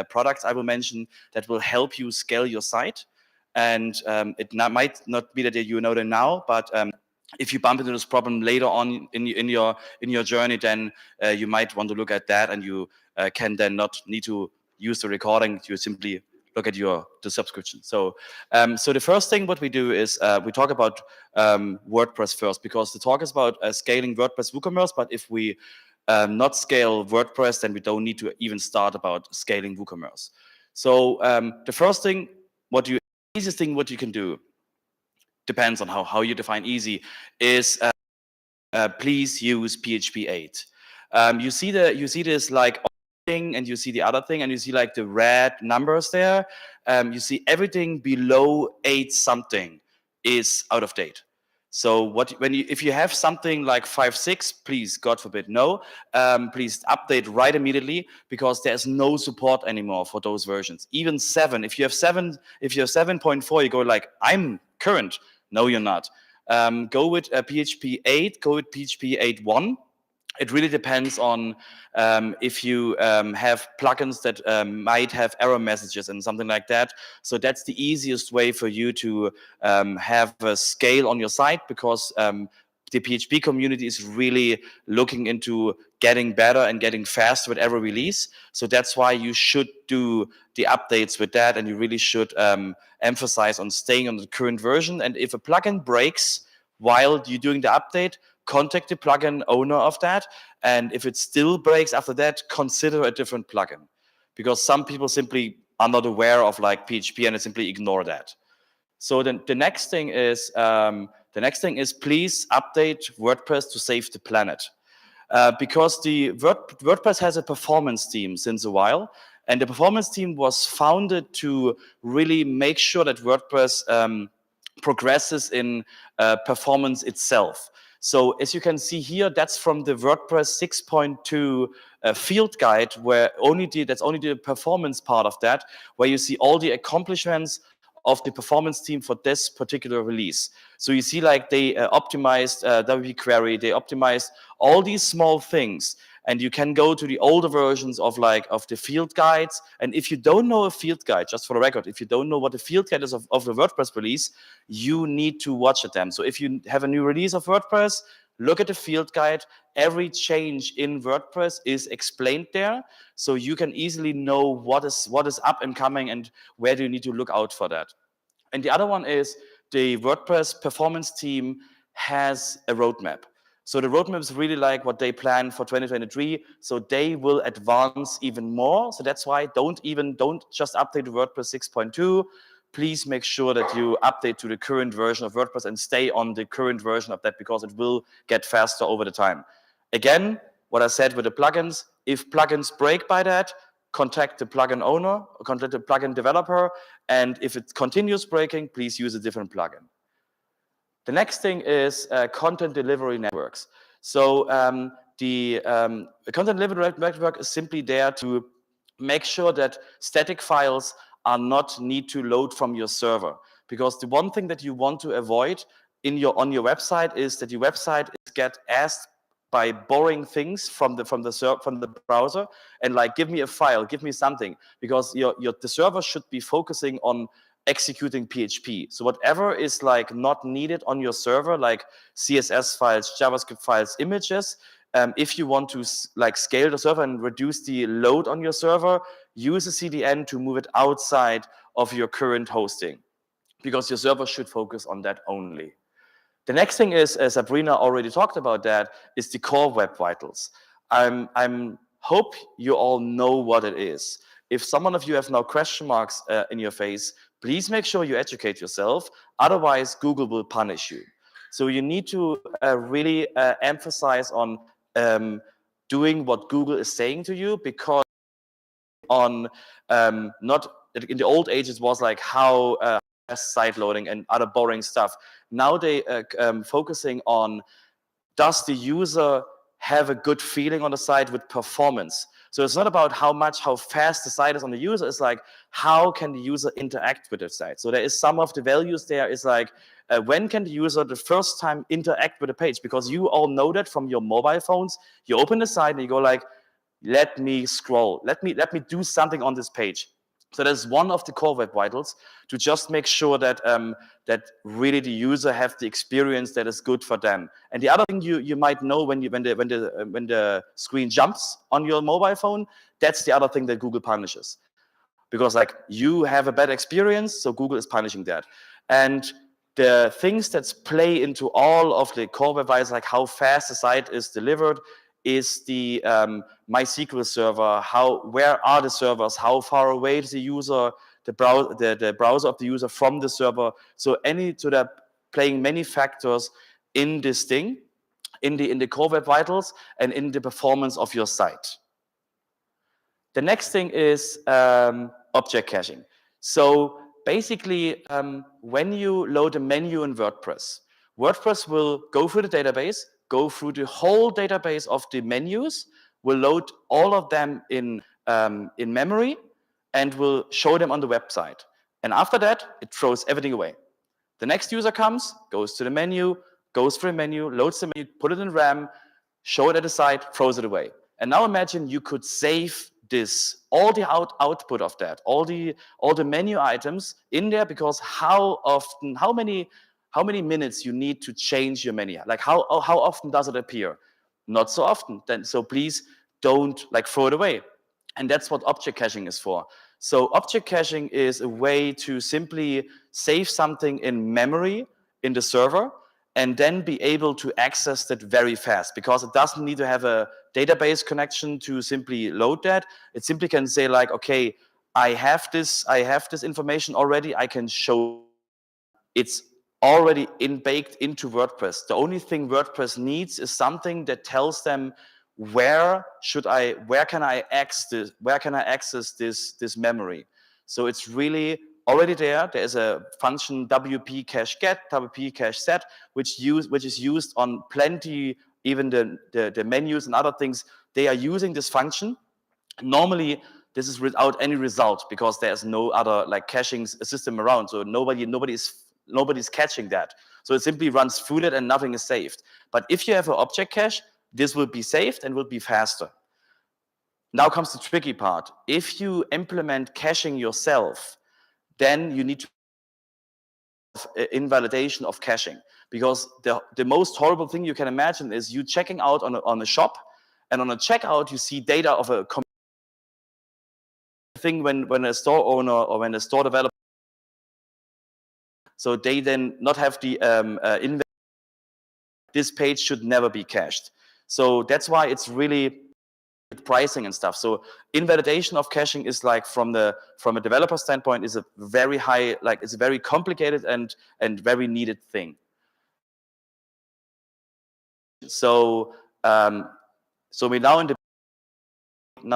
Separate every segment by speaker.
Speaker 1: products I will mention that will help you scale your site. And might not be that you know them now, but if you bump into this problem later on in your journey, then you might want to look at that, and you can then not need to use the recording. You simply look at the subscription. So so the first thing what we do is we talk about WordPress first, because the talk is about scaling WordPress WooCommerce. But if we not scale WordPress, then we don't need to even start about scaling WooCommerce. So the first thing, easiest thing what you can do, depends on how you define easy, is please use PHP 8. You see this like thing, and you see the other thing, and you see like the red numbers there. You see everything below 8 something is out of date. So if you have something like 5.6, please, God forbid, no, please update right immediately, because there's no support anymore for those versions. Even 7, if you have 7.4, you go like, I'm current. No, you're not. Go with PHP 8, go with PHP 8.1. It really depends on if you have plugins that might have error messages and something like that. So that's the easiest way for you to have a scale on your site, because the PHP community is really looking into getting better and getting faster with every release. So that's why you should do the updates with that, and you really should emphasize on staying on the current version. And if a plugin breaks while you're doing the update, contact the plugin owner of that, and if it still breaks after that, consider a different plugin, because some people simply are not aware of like PHP and they simply ignore that. So then the next thing is please update WordPress to save the planet, because the WordPress has a performance team since a while, and the performance team was founded to really make sure that WordPress progresses in performance itself. So as you can see here, that's from the WordPress 6.2 field guide, where that's only the performance part of that, where you see all the accomplishments of the performance team for this particular release. So you see like they optimized WP Query, they optimized all these small things. And you can go to the older versions of the field guides. And if you don't know a field guide, just for the record, if you don't know what the field guide is of the WordPress release, you need to watch them. So if you have a new release of WordPress, look at the field guide. Every change in WordPress is explained there, so you can easily know what is up and coming and where do you need to look out for that. And the other one is the WordPress performance team has a roadmap. So the roadmap is really like what they plan for 2023. So they will advance even more. So that's why don't just update to WordPress 6.2. Please make sure that you update to the current version of WordPress and stay on the current version of that, because it will get faster over the time. Again, what I said with the plugins, if plugins break by that, contact the plugin owner, or contact the plugin developer. And if it continues breaking, please use a different plugin. The next thing is content delivery networks. So the content delivery network is simply there to make sure that static files are not need to load from your server. Because the one thing that you want to avoid on your website is that your website is get asked by borrowing things from the browser and like, give me a file, give me something, because the server should be focusing on executing PHP. So whatever is like not needed on your server, like CSS files, JavaScript files, images, if you want to like scale the server and reduce the load on your server, use a CDN to move it outside of your current hosting, because your server should focus on that only. The next thing is, as Sabrina already talked about, that is the core web vitals. I hope you all know what it is. If some of you have now question marks in your face, please make sure you educate yourself. Otherwise, Google will punish you. So you need to really emphasize on doing what Google is saying to you, because not in the old age, it was like how site loading and other boring stuff. Now they focusing on, does the user have a good feeling on the site with performance? So it's not about how fast the site is on the user. It's like, how can the user interact with the site? So there is some of the values there is like, when can the user the first time interact with the page? Because you all know that from your mobile phones. You open the site and you go like, let me scroll, let me do something on this page. So that's one of the core web vitals, to just make sure that that really the user have the experience that is good for them. And the other thing you might know when the screen jumps on your mobile phone, that's the other thing that Google punishes, because like you have a bad experience, so Google is punishing that. And the things that play into all of the core web vitals, like how fast the site is delivered, is the MySQL server, where are the servers, how far away is the user, the browser of the user from the server. So they're playing many factors in this thing, in the core web vitals and in the performance of your site. The next thing is object caching. So basically, when you load a menu in WordPress, WordPress will go through the database, go through the whole database of the menus, will load all of them in memory, and will show them on the website. And after that, it throws everything away. The next user comes, goes to the menu, goes through the menu, loads the menu, put it in RAM, show it at the site, throws it away. And now imagine you could save this, all the output of that, all the menu items in there, because how many minutes you need to change your menu? Like how often does it appear? Not so often. So please don't like throw it away. And that's what object caching is for. So object caching is a way to simply save something in memory in the server, and then be able to access that very fast, because it doesn't need to have a database connection to simply load that. It simply can say like, okay, I have this information already, I can show. It's already baked into WordPress. The only thing WordPress needs is something that tells them where can I access this memory. So it's really already there. There is a function WP cache get, WP cache set, which is used on plenty, even the menus and other things. They are using this function. Normally, this is without any result, because there's no other like caching system around. So nobody's catching that. So it simply runs through it and nothing is saved. But if you have an object cache, this will be saved and will be faster. Now comes the tricky part. If you implement caching yourself, then you need to invalidation of caching, because the most horrible thing you can imagine is you checking out on a shop, and on a checkout you see data of a thing when a store owner or when a store developer, so they then not have the this page should never be cached. So that's why it's really pricing and stuff. So invalidation of caching is like from a developer standpoint is a very high, like it's a very complicated and very needed thing. So so we now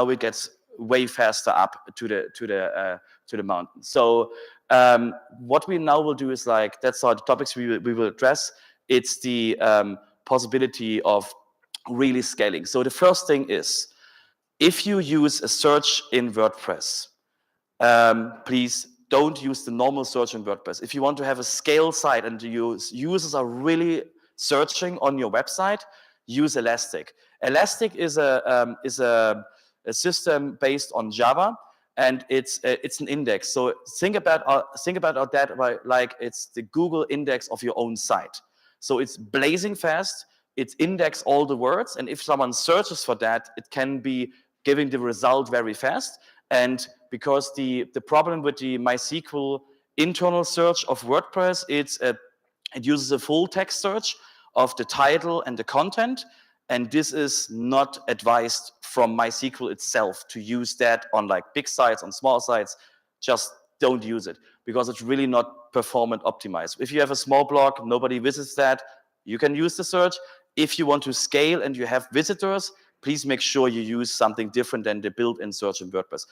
Speaker 1: it gets way faster up to the mountain. So what we now will do is like, that's our topics we will address. It's the possibility of really scaling. So the first thing is, if you use a search in WordPress, please don't use the normal search in WordPress. If you want to have a scale site and users are really searching on your website, use Elastic. Elastic is a system based on Java, and it's an index. So think about that like it's the Google index of your own site. So it's blazing fast. It indexes all the words, and if someone searches for that, it can be giving the result very fast. And because the problem with the MySQL internal search of WordPress, it uses a full text search of the title and the content, and this is not advised from MySQL itself to use that on like big sites, on small sites. Just don't use it, because it's really not performance optimized. If you have a small blog, nobody visits that, you can use the search. If you want to scale and you have visitors, please make sure you use something different than the built-in search in WordPress.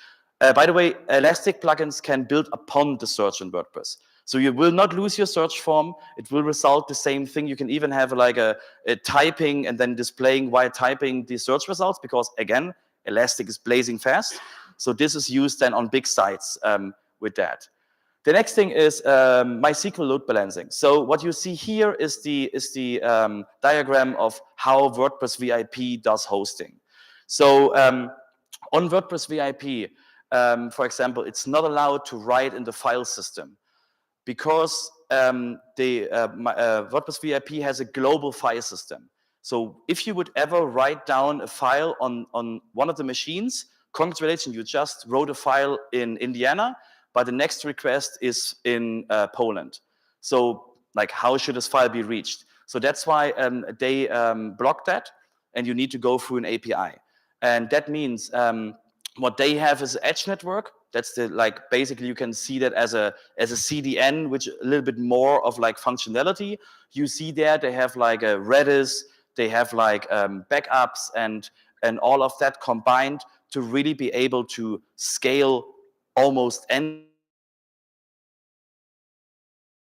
Speaker 1: By the way, Elastic plugins can build upon the search in WordPress. So you will not lose your search form. It will result the same thing. You can even have like a typing and then displaying while typing the search results, because again, Elastic is blazing fast. So this is used then on big sites with that. The next thing is MySQL load balancing. So what you see here is the diagram of how WordPress VIP does hosting. So on WordPress VIP, for example, it's not allowed to write in the file system because WordPress VIP has a global file system. So if you would ever write down a file on one of the machines, congratulations, you just wrote a file in Indiana, but the next request is in Poland. So like, how should this file be reached? So that's why they block that, and you need to go through an API. And that means what they have is an edge network. That's the, like, basically you can see that as a CDN, which a little bit more of like functionality. You see there they have like a Redis, they have like backups and all of that combined to really be able to scale almost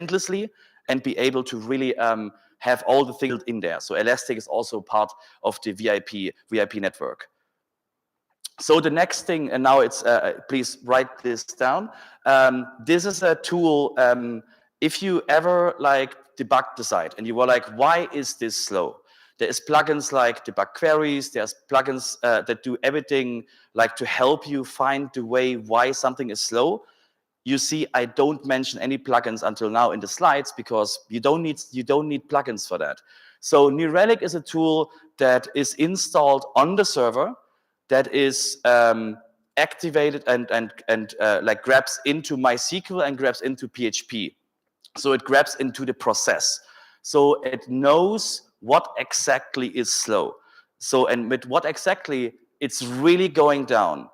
Speaker 1: endlessly and be able to really have all the things in there. So Elastic is also part of the VIP network. So the next thing, and now it's, please write this down. This is a tool, if you ever like debug the site and you were like, why is this slow? There is plugins like debug queries. There's plugins that do everything like to help you find the way why something is slow. You see, I don't mention any plugins until now in the slides because you don't need plugins for that. So New Relic is a tool that is installed on the server, that is activated and like grabs into MySQL and grabs into PHP. So it grabs into the process. So it knows what exactly is slow. So, and with what exactly, it's really going down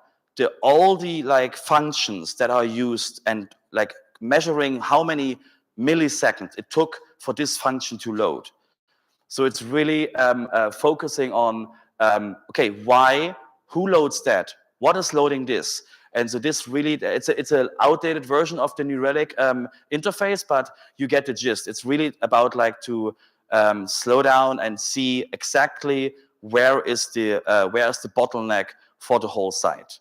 Speaker 1: all the like functions that are used and like measuring how many milliseconds it took for this function to load. So it's really focusing on, okay, why, who loads that, what is loading this? And so this really, it's an outdated version of the New Relic interface, but you get the gist. It's really about like to slow down and see exactly where is the bottleneck for the whole site.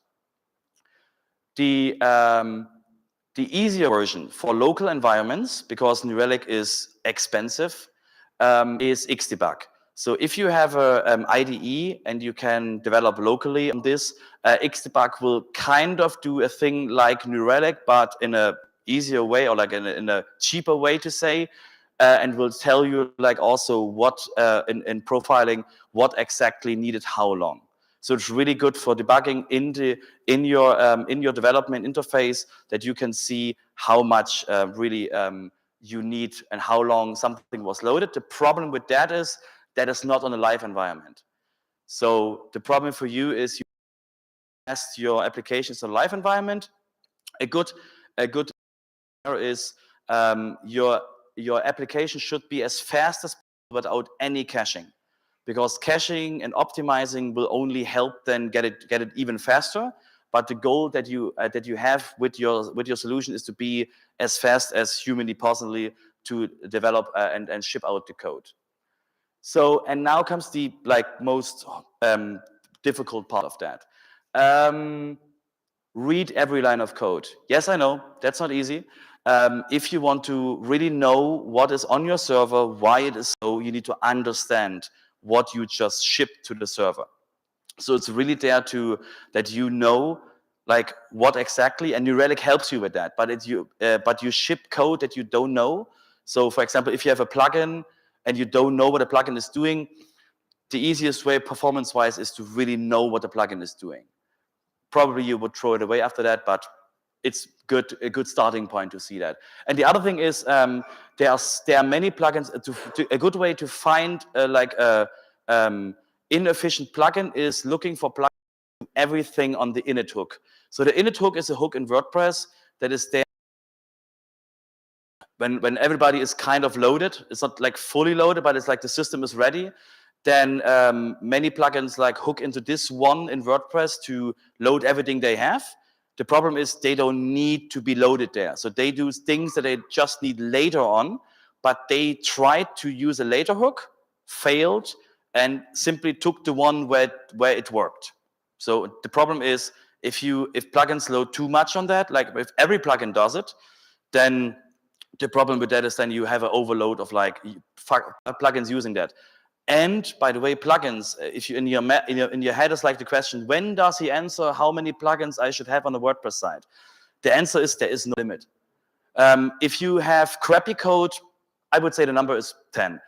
Speaker 1: The easier version for local environments, because New Relic is expensive, is Xdebug. So if you have an IDE and you can develop locally on this, Xdebug will kind of do a thing like New Relic, but in a easier way, or like in a cheaper way to say, and will tell you like also what in profiling what exactly needed how long. So it's really good for debugging in your development interface, that you can see how much really you need and how long something was loaded. The problem with that is that it's not on a live environment. So the problem for you is you test your applications on a live environment. A good is your application should be as fast as possible without any caching, because caching and optimizing will only help then get it even faster. But the goal that you have with your solution is to be as fast as humanly possibly to develop and ship out the code. So, and now comes the like most difficult part of that. Read every line of code. Yes, I know, that's not easy. If you want to really know what is on your server, why it is so, you need to understand what you just shipped to the server. So it's really there that you know like what exactly, and New Relic helps you with that. But you ship code that you don't know. So for example, if you have a plugin and you don't know what a plugin is doing, the easiest way performance-wise is to really know what the plugin is doing. Probably you would throw it away after that, but it's a good starting point to see that. And the other thing is there are many plugins. A good way to find like a inefficient plugin is looking for plugins everything on the init hook. So the init hook is a hook in WordPress that is there when everybody is kind of loaded. It's not like fully loaded, but it's like the system is ready. Then many plugins like hook into this one in WordPress to load everything they have. The problem is they don't need to be loaded there. So they do things that they just need later on, but they tried to use a later hook, failed, and simply took the one where it worked. So the problem is if plugins load too much on that, like if every plugin does it, then the problem with that is then you have an overload of like plugins using that. And by the way, plugins, if you in your head is like the question, when does he answer how many plugins I should have on the WordPress site? The answer is there is no limit. If you have crappy code, I would say the number is 10.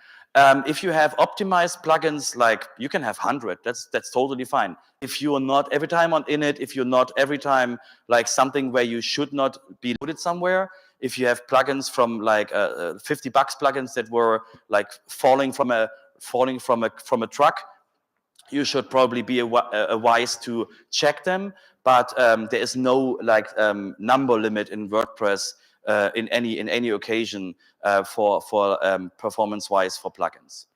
Speaker 1: If you have optimized plugins, like you can have 100, that's totally fine. If you are not every time in it, if you're not every time like something where you should not be loaded somewhere, if you have plugins from like $50 plugins that were like falling from a truck, you should probably be wise to check them. But there is no like number limit in WordPress in any occasion for performance-wise for plugins.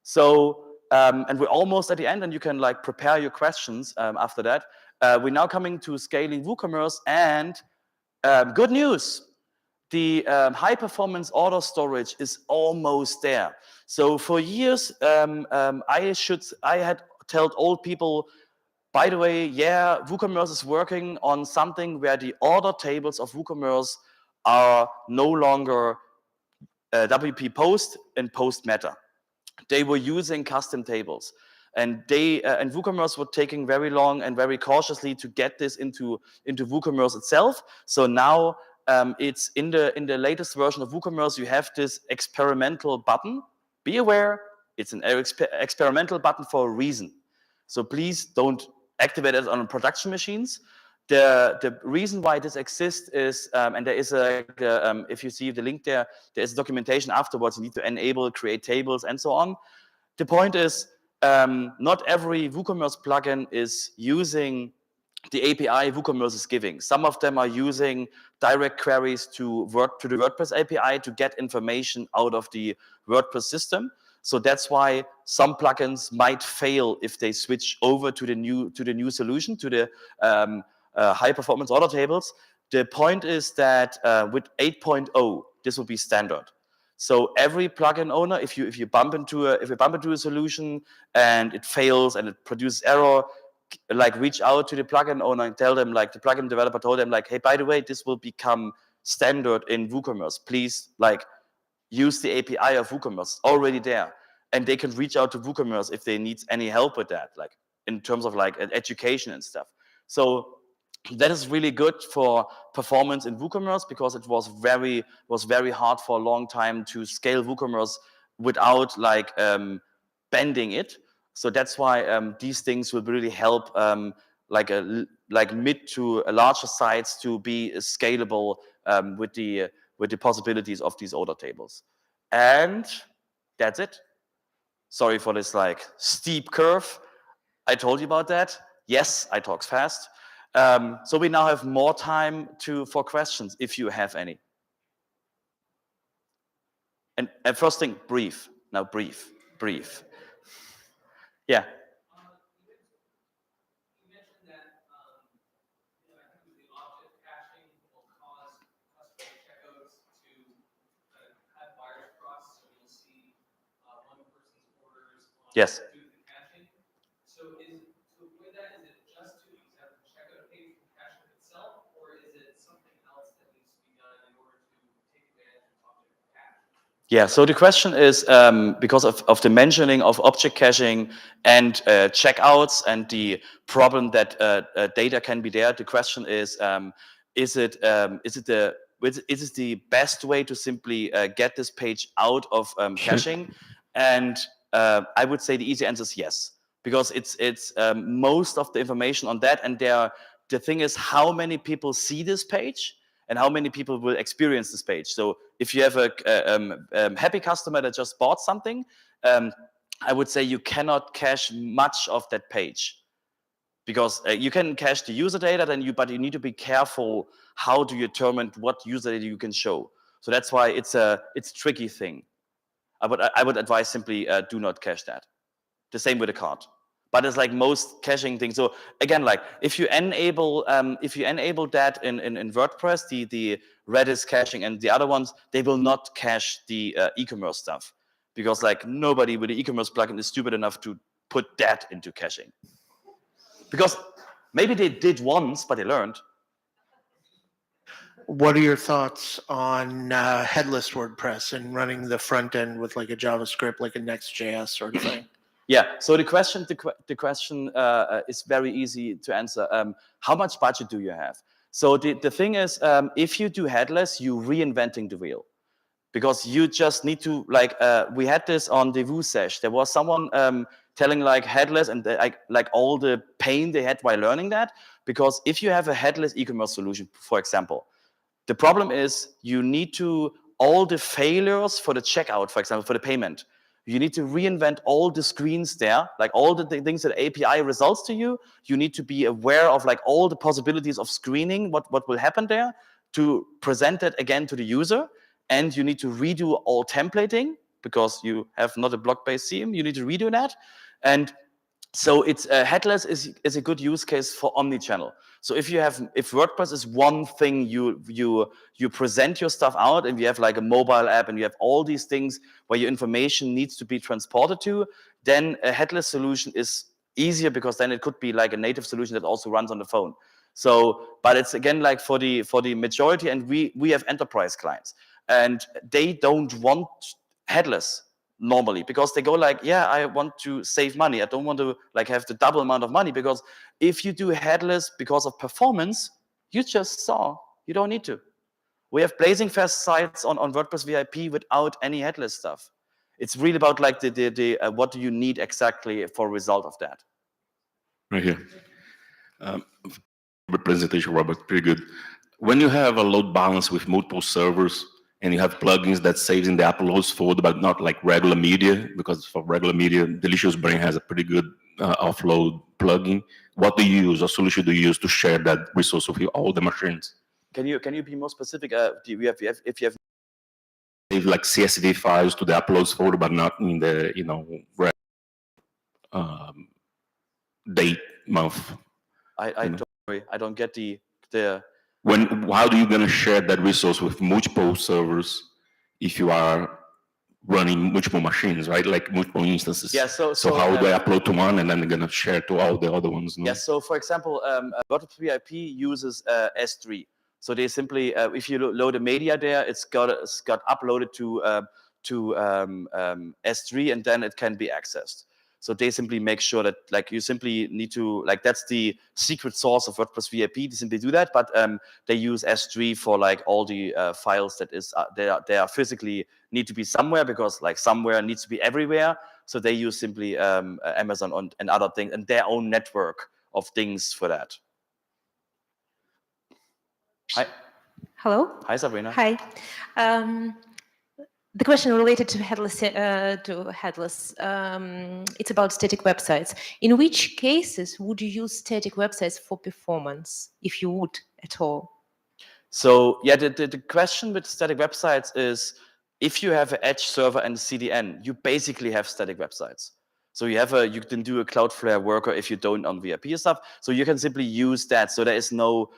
Speaker 1: So and we're almost at the end, and you can like prepare your questions after that. We're now coming to scaling WooCommerce, and good news. The high performance order storage is almost there. So for years, I had told old people, by the way, yeah, WooCommerce is working on something where the order tables of WooCommerce are no longer WP Post and Post Meta. They were using custom tables. And and WooCommerce were taking very long and very cautiously to get this into WooCommerce itself. So now it's in the latest version of WooCommerce, you have this experimental button. Be aware, it's an experimental button for a reason. So please don't activate it on production machines. The reason why this exists is, and there is if you see the link there is documentation afterwards. You need to enable, create tables, and so on. The point is, not every WooCommerce plugin is using the API WooCommerce is giving. Some of them are using direct queries to the WordPress API to get information out of the WordPress system. So that's why some plugins might fail if they switch over to the new solution, to the high performance order tables. The point is that with 8.0, this will be standard. So every plugin owner, if you bump into a solution and it fails and it produces error, like reach out to the plugin owner and tell them, like the plugin developer told them, like, hey, by the way, this will become standard in WooCommerce. Please, like, use the API of WooCommerce already there, and they can reach out to WooCommerce if they need any help with that, like in terms of like education and stuff. So that is really good for performance in WooCommerce, because it was very hard for a long time to scale WooCommerce without like bending it. So that's why these things will really help like mid to larger sites to be scalable with the possibilities of these order tables. And that's it. Sorry for this like steep curve. I told you about that. Yes, I talk fast. So we now have more time for questions, if you have any. And first thing, brief. Now brief. Yeah.
Speaker 2: You mentioned that I think it was the object caching will cause customer checkouts to have virus cross, so you'll see one person's orders on
Speaker 1: Yes.
Speaker 2: due to the caching. So to avoid that, is it just to exempt the checkout page from caching itself, or is it something else that needs to be done in order to take advantage of object cache?
Speaker 1: Yeah, so the question is, because of the mentioning of object caching and checkouts and the problem that data can be there, the question is it the best way to simply get this page out of caching? And I would say the easy answer is yes, because it's most of the information on that, and the thing is how many people see this page and how many people will experience this page. So if you have a happy customer that just bought something, I would say you cannot cache much of that page, because you can cache the user data, but you need to be careful how to determine what user data you can show. So that's why it's a tricky thing. I would advise simply do not cache that. The same with a card. But it's like most caching things. So again, like if you enable that in WordPress, the Redis caching and the other ones, they will not cache the e-commerce stuff, because like nobody with the e-commerce plugin is stupid enough to put that into caching. Because maybe they did once, but they learned.
Speaker 3: What are your thoughts on headless WordPress and running the front end with like a JavaScript, like a Next.js sort of thing?
Speaker 1: Yeah. So the question is very easy to answer. How much budget do you have? So the thing is, if you do headless, you're reinventing the wheel. Because you just need to we had this on the Vue sesh. There was someone telling like headless and like all the pain they had while learning that. Because if you have a headless e-commerce solution, for example, the problem is you need to all the failures for the checkout, for example, for the payment. You need to reinvent all the screens there, like all the things that API results to you. You need to be aware of like all the possibilities of screening, what will happen there, to present that again to the user. And you need to redo all templating because you have not a block-based theme. You need to redo that. And so it's headless is a good use case for omni-channel. So if WordPress is one thing you present your stuff out, and you have like a mobile app and you have all these things where your information needs to be transported to, then a headless solution is easier because then it could be like a native solution that also runs on the phone. So, but it's again like for the majority, and we have enterprise clients, and they don't want headless normally because they go like, yeah, I want to save money. I don't want to like have the double amount of money, because if you do headless because of performance, you just saw you don't need to. We have blazing fast sites on WordPress VIP without any headless stuff. It's really about like the what do you need exactly for a result of that.
Speaker 4: Right here. Presentation, Robert, pretty good. When you have a load balance with multiple servers and you have plugins that saves in the uploads folder, but not like regular media, because for regular media, Delicious Brain has a pretty good offload plugin. What do you use? What solution do you use to share that resource with all the machines?
Speaker 1: Can you be more specific? Do you have if you have
Speaker 4: Save like CSV files to the uploads folder, but not in the date month.
Speaker 1: I don't get the
Speaker 4: how do you gonna share that resource with multiple servers if you are running multiple machines, right? Like multiple instances.
Speaker 1: Yeah. So
Speaker 4: how do I upload to one and then they're gonna share to all the other ones? No?
Speaker 1: Yeah. So for example, WordPress VIP uses S3. So they simply, if you load a media there, it's got uploaded to S3, and then it can be accessed. So they simply make sure that like you simply need to like, that's the secret source of WordPress VIP. They simply do that, but they use S3 for like all the files that is they are physically need to be somewhere, because like somewhere needs to be everywhere. So they use simply Amazon and other things and their own network of things for that. Hi.
Speaker 5: Hello.
Speaker 1: Hi, Sabrina.
Speaker 5: Hi. The question related to headless, it's about static websites. In which cases would you use static websites for performance, if you would at all?
Speaker 1: So yeah, the question with static websites is, if you have an Edge server and CDN, you basically have static websites. So you can do a Cloudflare worker if you don't on VIP stuff. So you can simply use that. So there is no,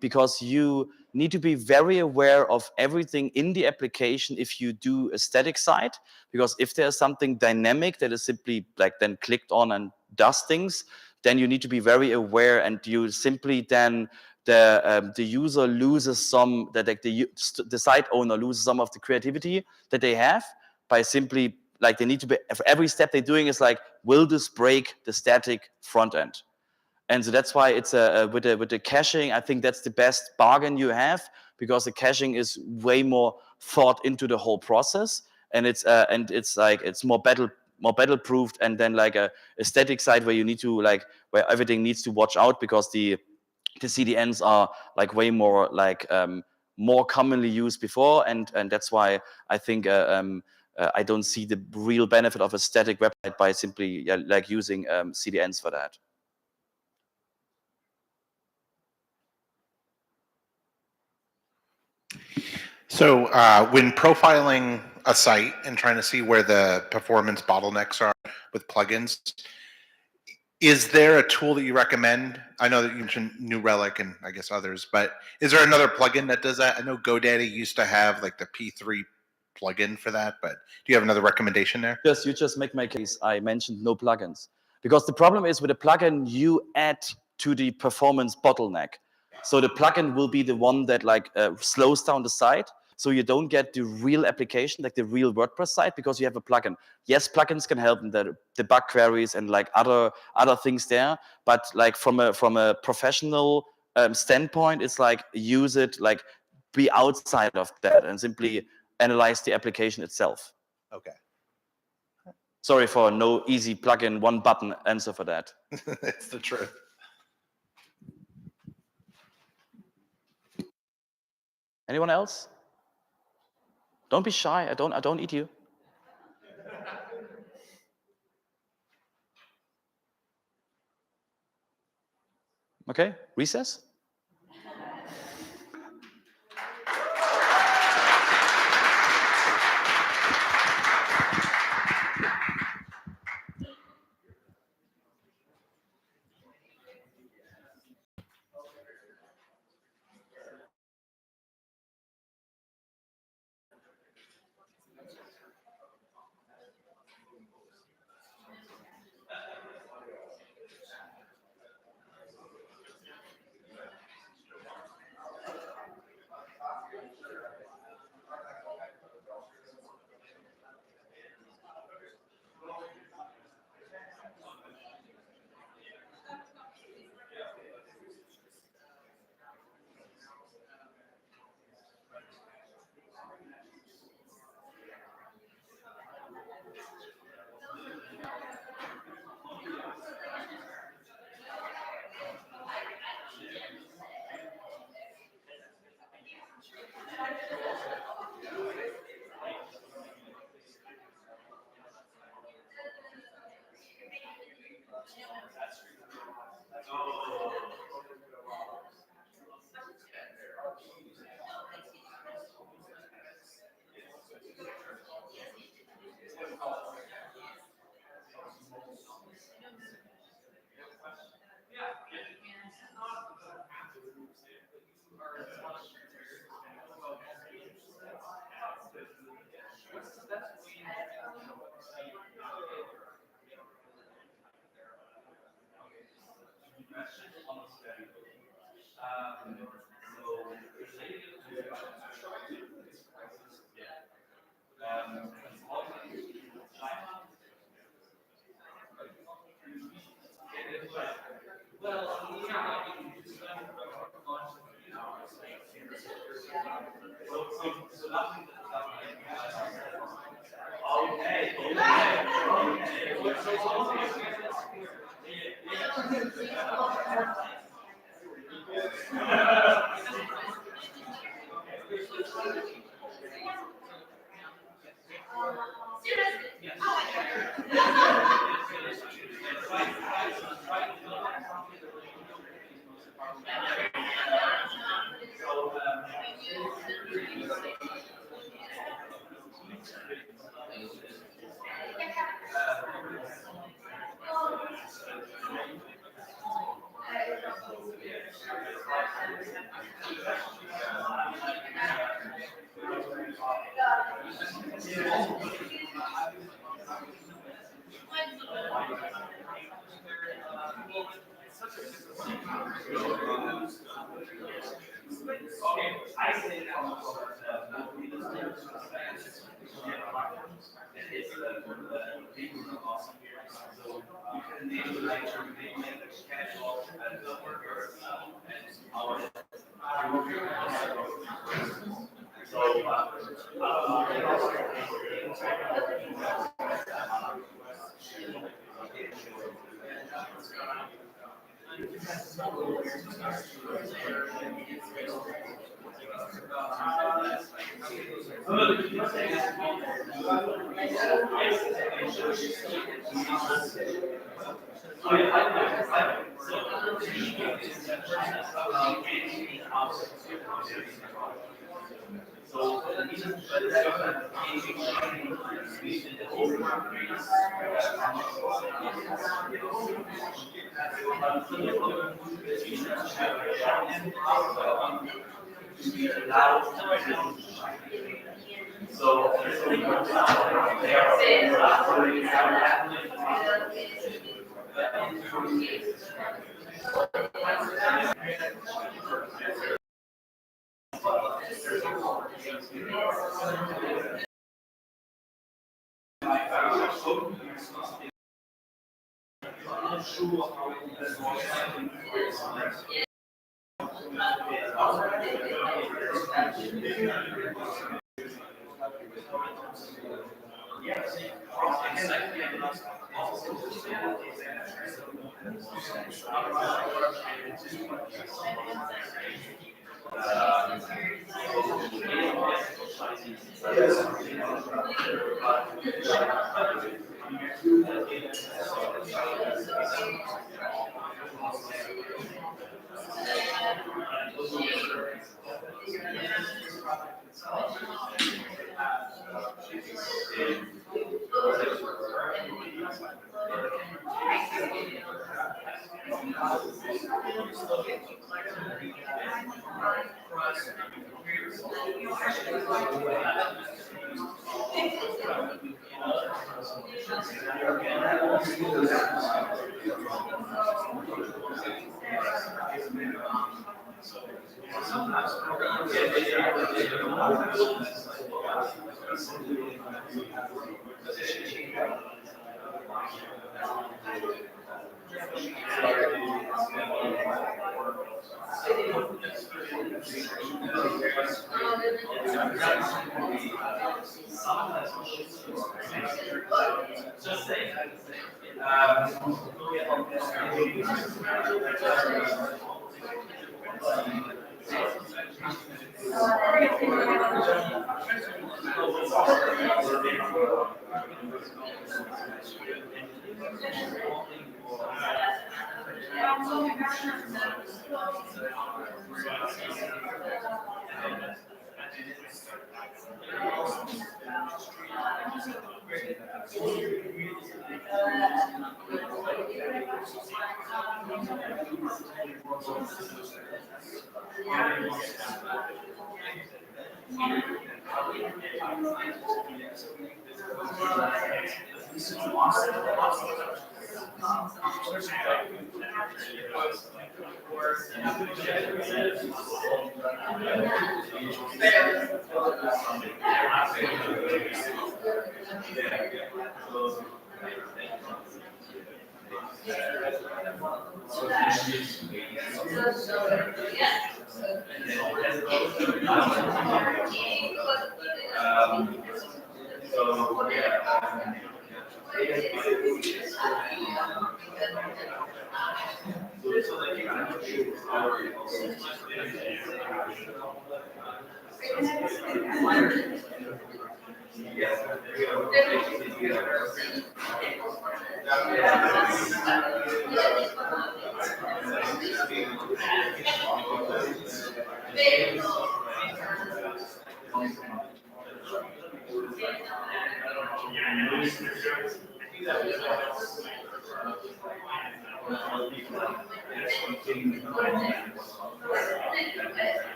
Speaker 1: because you need to be very aware of everything in the application if you do a static site, because if there's something dynamic that is simply like then clicked on and does things, then you need to be very aware, and you simply then the user loses some, that like the site owner loses some of the creativity that they have by simply like they need to be, for every step they're doing is like, will this break the static front end? And so that's why it's with the caching, I think that's the best bargain you have, because the caching is way more thought into the whole process, and it's like it's more battle proofed, and then like a static site where you need to like where everything needs to watch out, because the CDNs are like way more like more commonly used before, and that's why I think I don't see the real benefit of a static website by simply like using CDNs for that.
Speaker 6: So when profiling a site and trying to see where the performance bottlenecks are with plugins, is there a tool that you recommend? I know that you mentioned New Relic and I guess others, but is there another plugin that does that? I know GoDaddy used to have like the P3 plugin for that, but do you have another recommendation there?
Speaker 1: You just make my case. I mentioned no plugins, because the problem is with a plugin, you add to the performance bottleneck. So the plugin will be the one that like slows down the site, so you don't get the real application, like the real WordPress site, because you have a plugin. Yes, plugins can help in the debug queries and like other things there, but like from a professional standpoint, it's like use it, like be outside of that and simply analyze the application itself.
Speaker 6: Okay.
Speaker 1: Sorry for no easy plugin, one button answer for that.
Speaker 6: It's the truth.
Speaker 1: Anyone else? Don't be shy. I don't eat you. Okay, recess?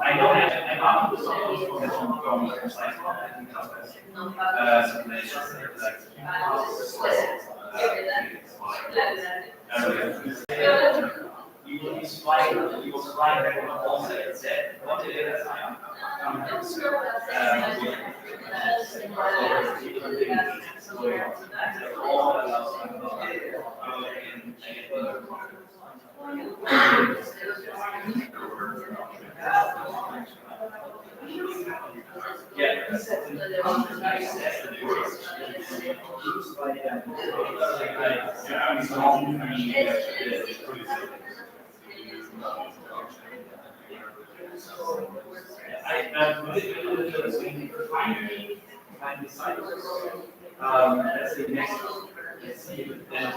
Speaker 2: I know I'm not the you will be flying, you will fly back on the whole set. What did it have? Let's see next. Let's see if then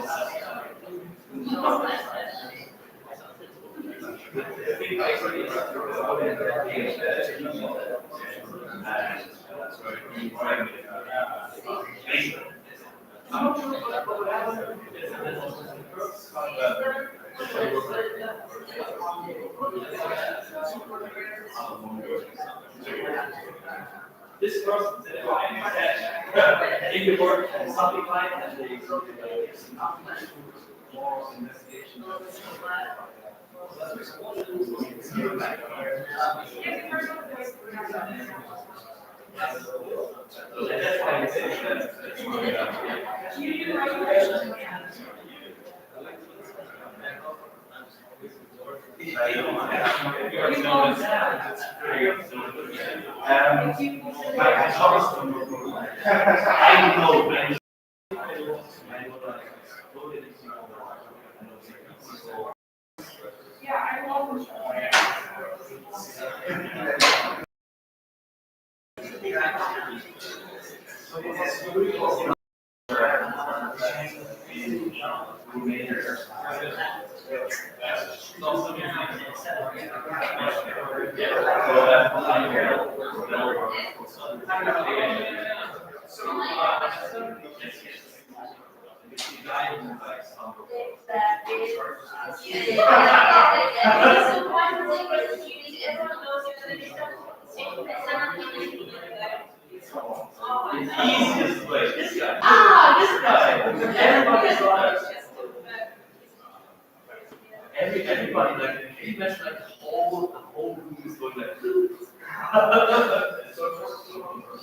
Speaker 2: this person said, if you work at something like that, they more investigation. I know. Easiest way. This guy. This guy. Everybody's everybody like can you imagine like the whole room is going like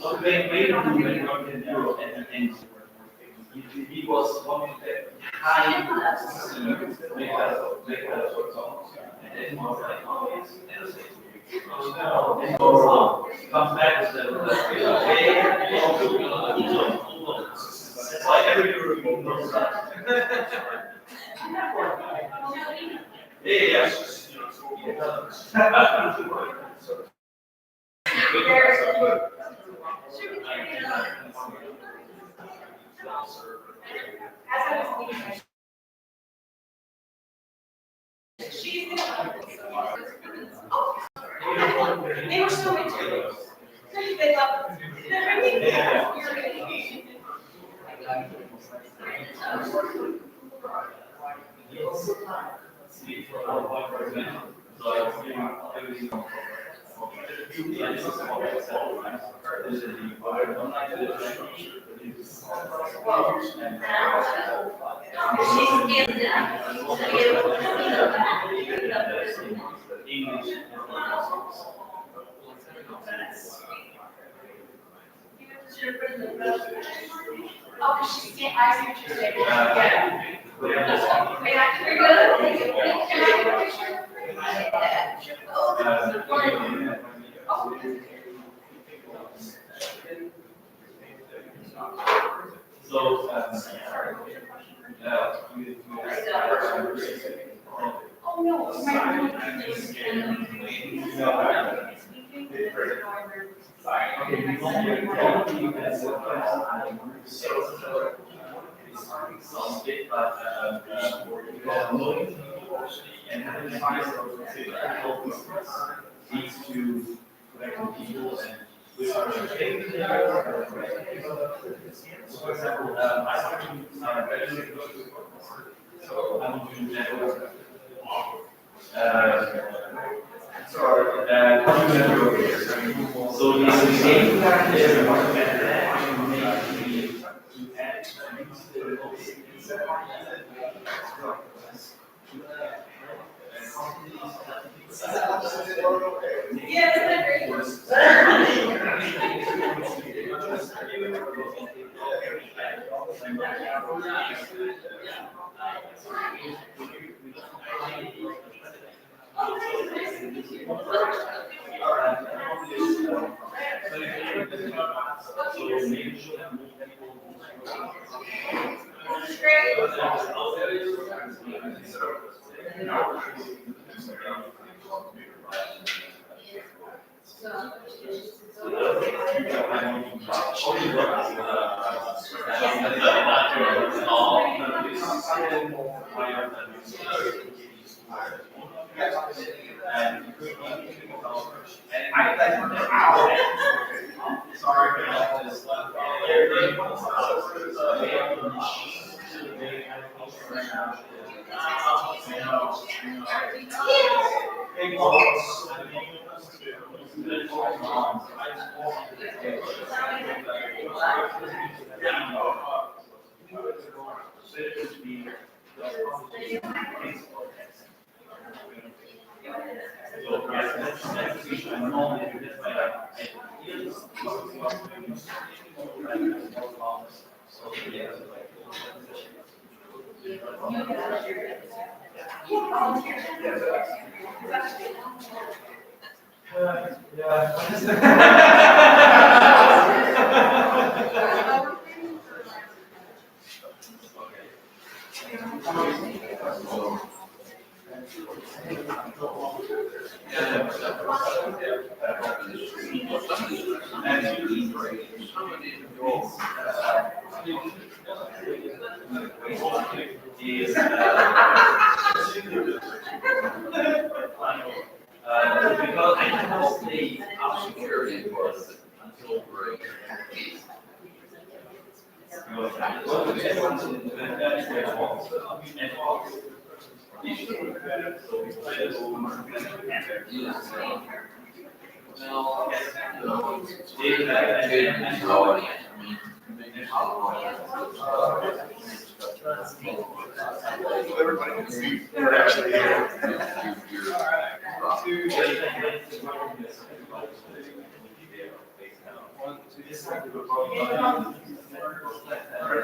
Speaker 2: so they made a room in Europe and he was one of the high make that and then he was like, oh yes, and he goes on, comes back and it's like every European knows that. Yeah. They were so into they love and having to find these two people and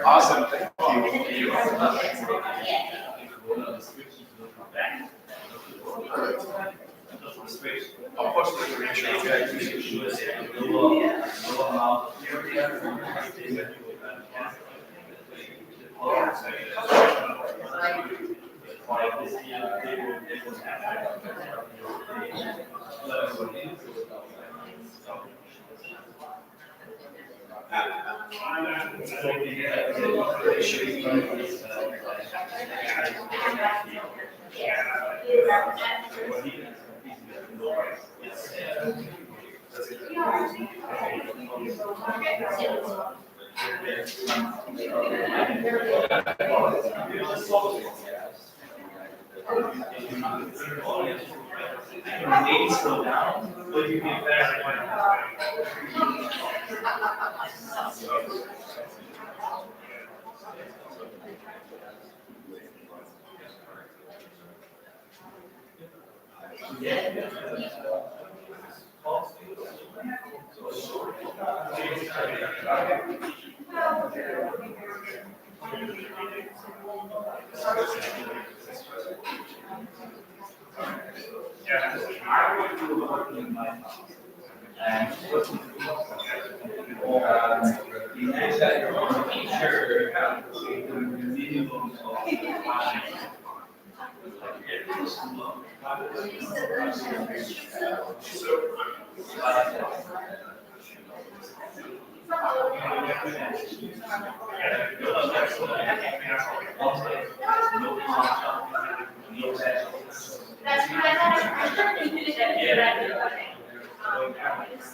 Speaker 1: Awesome. Thank you. Of course,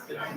Speaker 1: the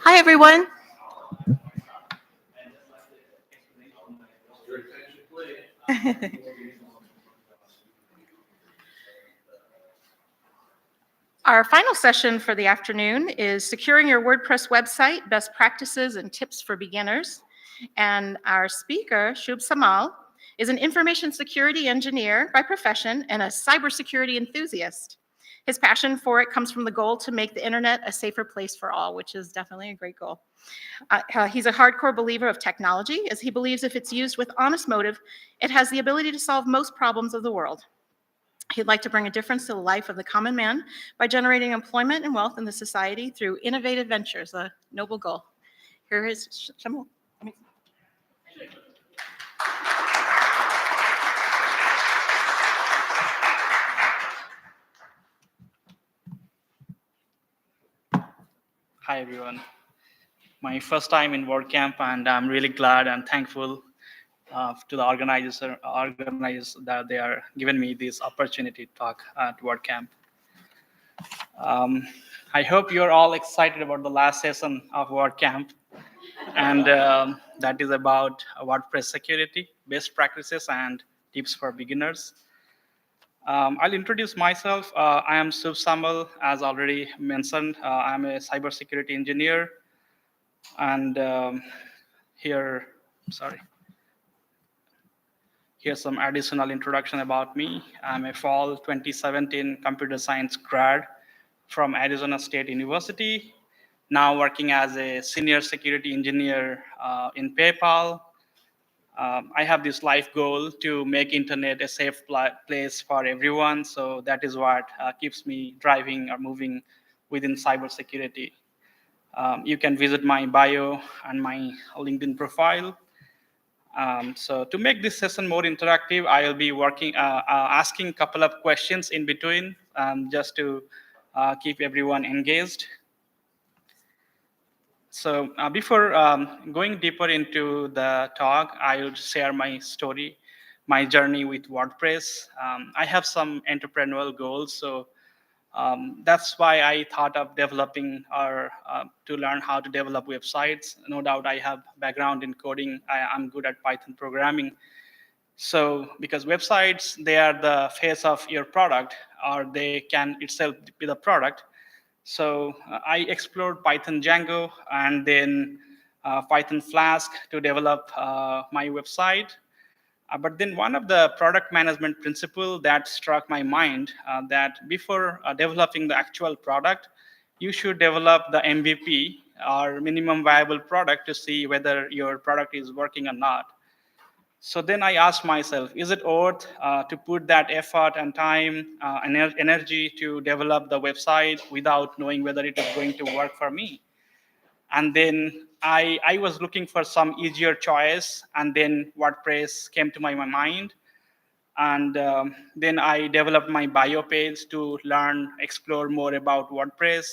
Speaker 7: Hi, everyone. Our final session for the afternoon is Securing Your WordPress Website, Best Practices and Tips for Beginners. And our speaker, Shub Samal, is an information security engineer by profession and a cybersecurity enthusiast. His passion for it comes from the goal to make the internet a safer place for all, which is definitely a great goal. He's a hardcore believer of technology, as he believes if it's used with honest motive, it has the ability to solve most problems of the world. He'd like to bring a difference to the life of the common man by generating employment and wealth in the society through innovative ventures, a noble goal. Here is Shamal.
Speaker 8: Hi, everyone. My first time in WordCamp, and I'm really glad and thankful to the organizers that they are giving me this opportunity to talk at WordCamp. I hope you're all excited about the last session of WordCamp, and that is about WordPress security, best practices, and tips for beginners. I'll introduce myself. I am Sub Samal, as already mentioned. I'm a cybersecurity engineer, and here, sorry, here's some additional introduction about me. I'm a fall 2017 computer science grad from Arizona State University, now working as a senior security engineer in PayPal. I have this life goal to make internet a safe place for everyone. So that is what keeps me driving or moving within cybersecurity. You can visit my bio and my LinkedIn profile. So to make this session more interactive, I will be asking a couple of questions in between, just to keep everyone engaged. So before going deeper into the talk, I will share my story, my journey with WordPress. I have some entrepreneurial goals, so that's why I thought of developing or to learn how to develop websites. No doubt I have background in coding. I'm good at Python programming. So because websites, they are the face of your product, or they can itself be the product. So I explored Python Django and then Python Flask to develop my website. But then one of the product management principle that struck my mind, that before developing the actual product, you should develop the MVP, or minimum viable product, to see whether your product is working or not. So then I asked myself, is it worth to put that effort and time and energy to develop the website without knowing whether it is going to work for me? And then I was looking for some easier choice, and then WordPress came to my mind. And then I developed my bio page to explore more about WordPress.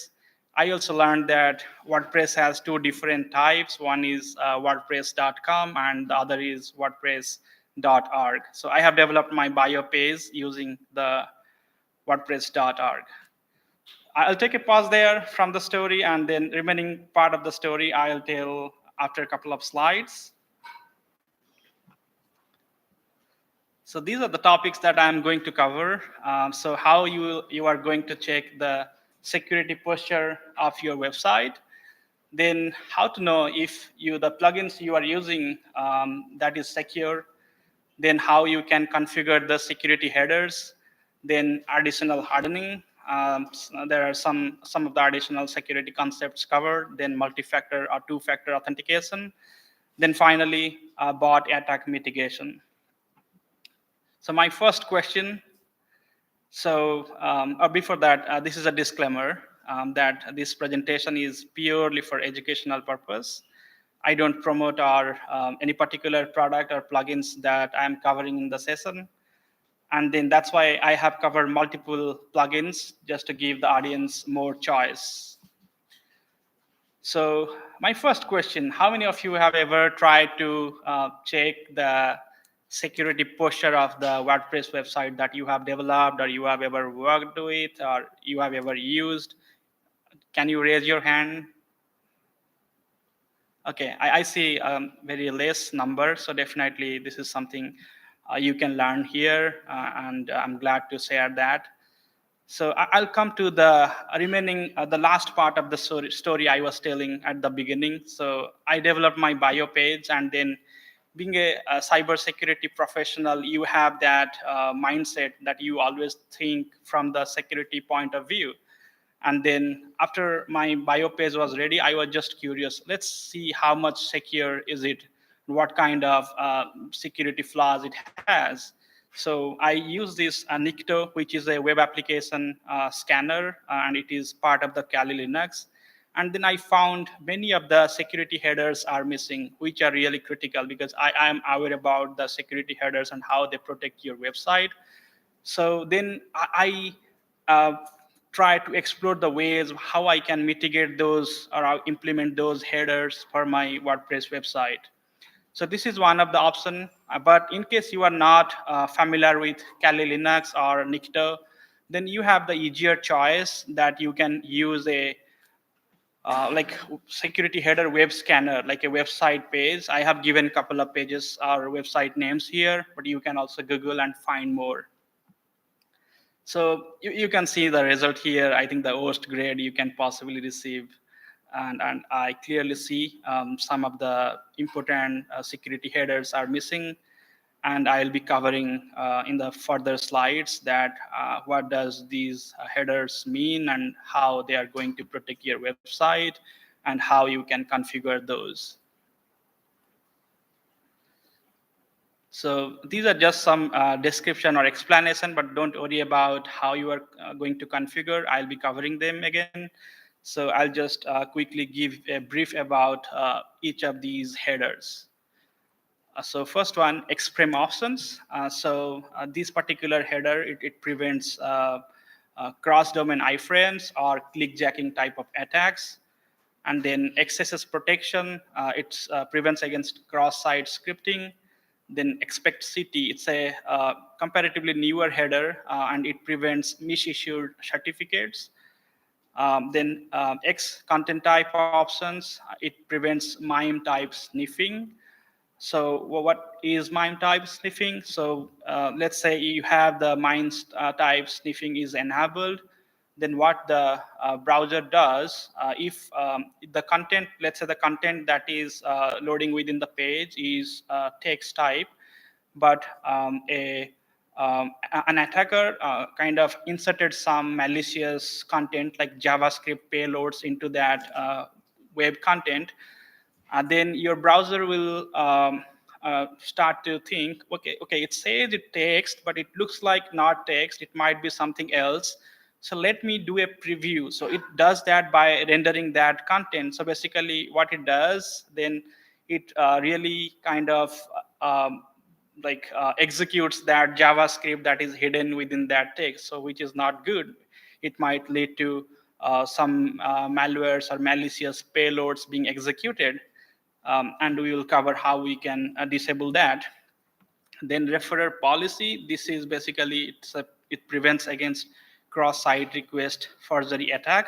Speaker 8: I also learned that WordPress has two different types. One is WordPress.com, and the other is WordPress.org. So I have developed my bio page using the WordPress.org. I'll take a pause there from the story, and then remaining part of the story I'll tell after a couple of slides. So these are the topics that I'm going to cover. So how you are going to check the security posture of your website, then how to know if the plugins you are using that is secure, then how you can configure the security headers, then additional hardening. There are some of the additional security concepts covered, then multi-factor or two-factor authentication, then finally bot attack mitigation. So my first question, before that, this is a disclaimer that this presentation is purely for educational purpose. I don't promote any particular product or plugins that I'm covering in the session. And then that's why I have covered multiple plugins, just to give the audience more choice. So my first question, how many of you have ever tried to check the security posture of the WordPress website that you have developed, or you have ever worked with, or you have ever used? Can you raise your hand? Okay, I see very less number, so definitely this is something you can learn here, and I'm glad to share that. So I'll come to the remaining, the last part of the story I was telling at the beginning. So I developed my bio page, and then being a cybersecurity professional, you have that mindset that you always think from the security point of view. And then after my bio page was ready, I was just curious, let's see how much secure is it, what kind of security flaws it has. So I use this Nikto, which is a web application scanner, and it is part of the Kali Linux. And then I found many of the security headers are missing, which are really critical, because I am aware about the security headers and how they protect your website. So then I try to explore the ways how I can mitigate those or implement those headers for my WordPress website. So this is one of the options. But in case you are not familiar with Kali Linux or Nikto, then you have the easier choice that you can use a like security header web scanner, like a website page. I have given a couple of pages or website names here, but you can also Google and find more. So you can see the result here. I think the worst grade you can possibly receive. And I clearly see some of the important security headers are missing. And I'll be covering in the further slides that what does these headers mean and how they are going to protect your website and how you can configure those. So these are just some description or explanation, but don't worry about how you are going to configure. I'll be covering them again. So I'll just quickly give a brief about each of these headers. So first one, exprem options. This particular header, it prevents cross-domain iframes or clickjacking type of attacks. And then XSS protection, it prevents against cross-site scripting. Then expect city, it's a comparatively newer header, and it prevents misissued certificates. Then X content type options, it prevents MIME type sniffing. So what is MIME type sniffing? So let's say you have the MIME type sniffing is enabled. Then what the browser does, if the content, let's say the content that is loading within the page is text type, but an attacker kind of inserted some malicious content like JavaScript payloads into that web content, then your browser will start to think, okay, it says it text, but it looks like not text. It might be something else. So let me do a preview. So it does that by rendering that content. So basically what it does, then it really kind of executes that JavaScript that is hidden within that text, so which is not good. It might lead to some malwares or malicious payloads being executed, and we will cover how we can disable that. Then referrer policy, this is basically, it prevents against cross-site request forgery attack.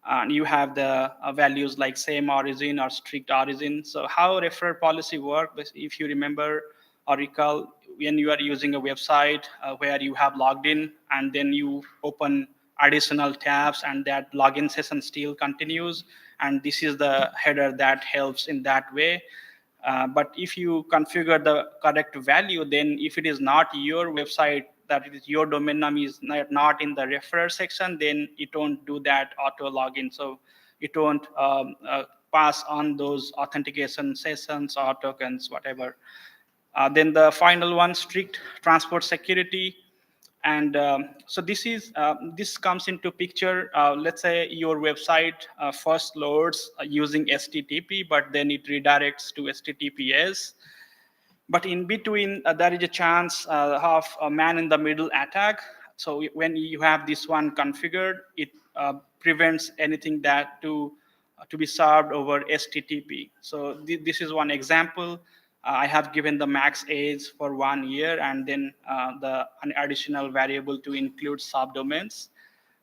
Speaker 8: And you have the values like same origin or strict origin. So how referrer policy works, if you remember or recall, when you are using a website where you have logged in and then you open additional tabs and that login session still continues, and this is the header that helps in that way. But if you configure the correct value, then if it is not your website, that it is your domain name is not in the referrer section, then it won't do that auto login. So it won't pass on those authentication sessions or tokens, whatever. Then the final one, strict transport security. And so this comes into picture. Let's say your website first loads using HTTP, but then it redirects to HTTPS. But in between, there is a chance of a man-in-the-middle attack. So when you have this one configured, it prevents anything that to be served over HTTP. So this is one example. I have given the max age for 1 year, and then an additional variable to include subdomains.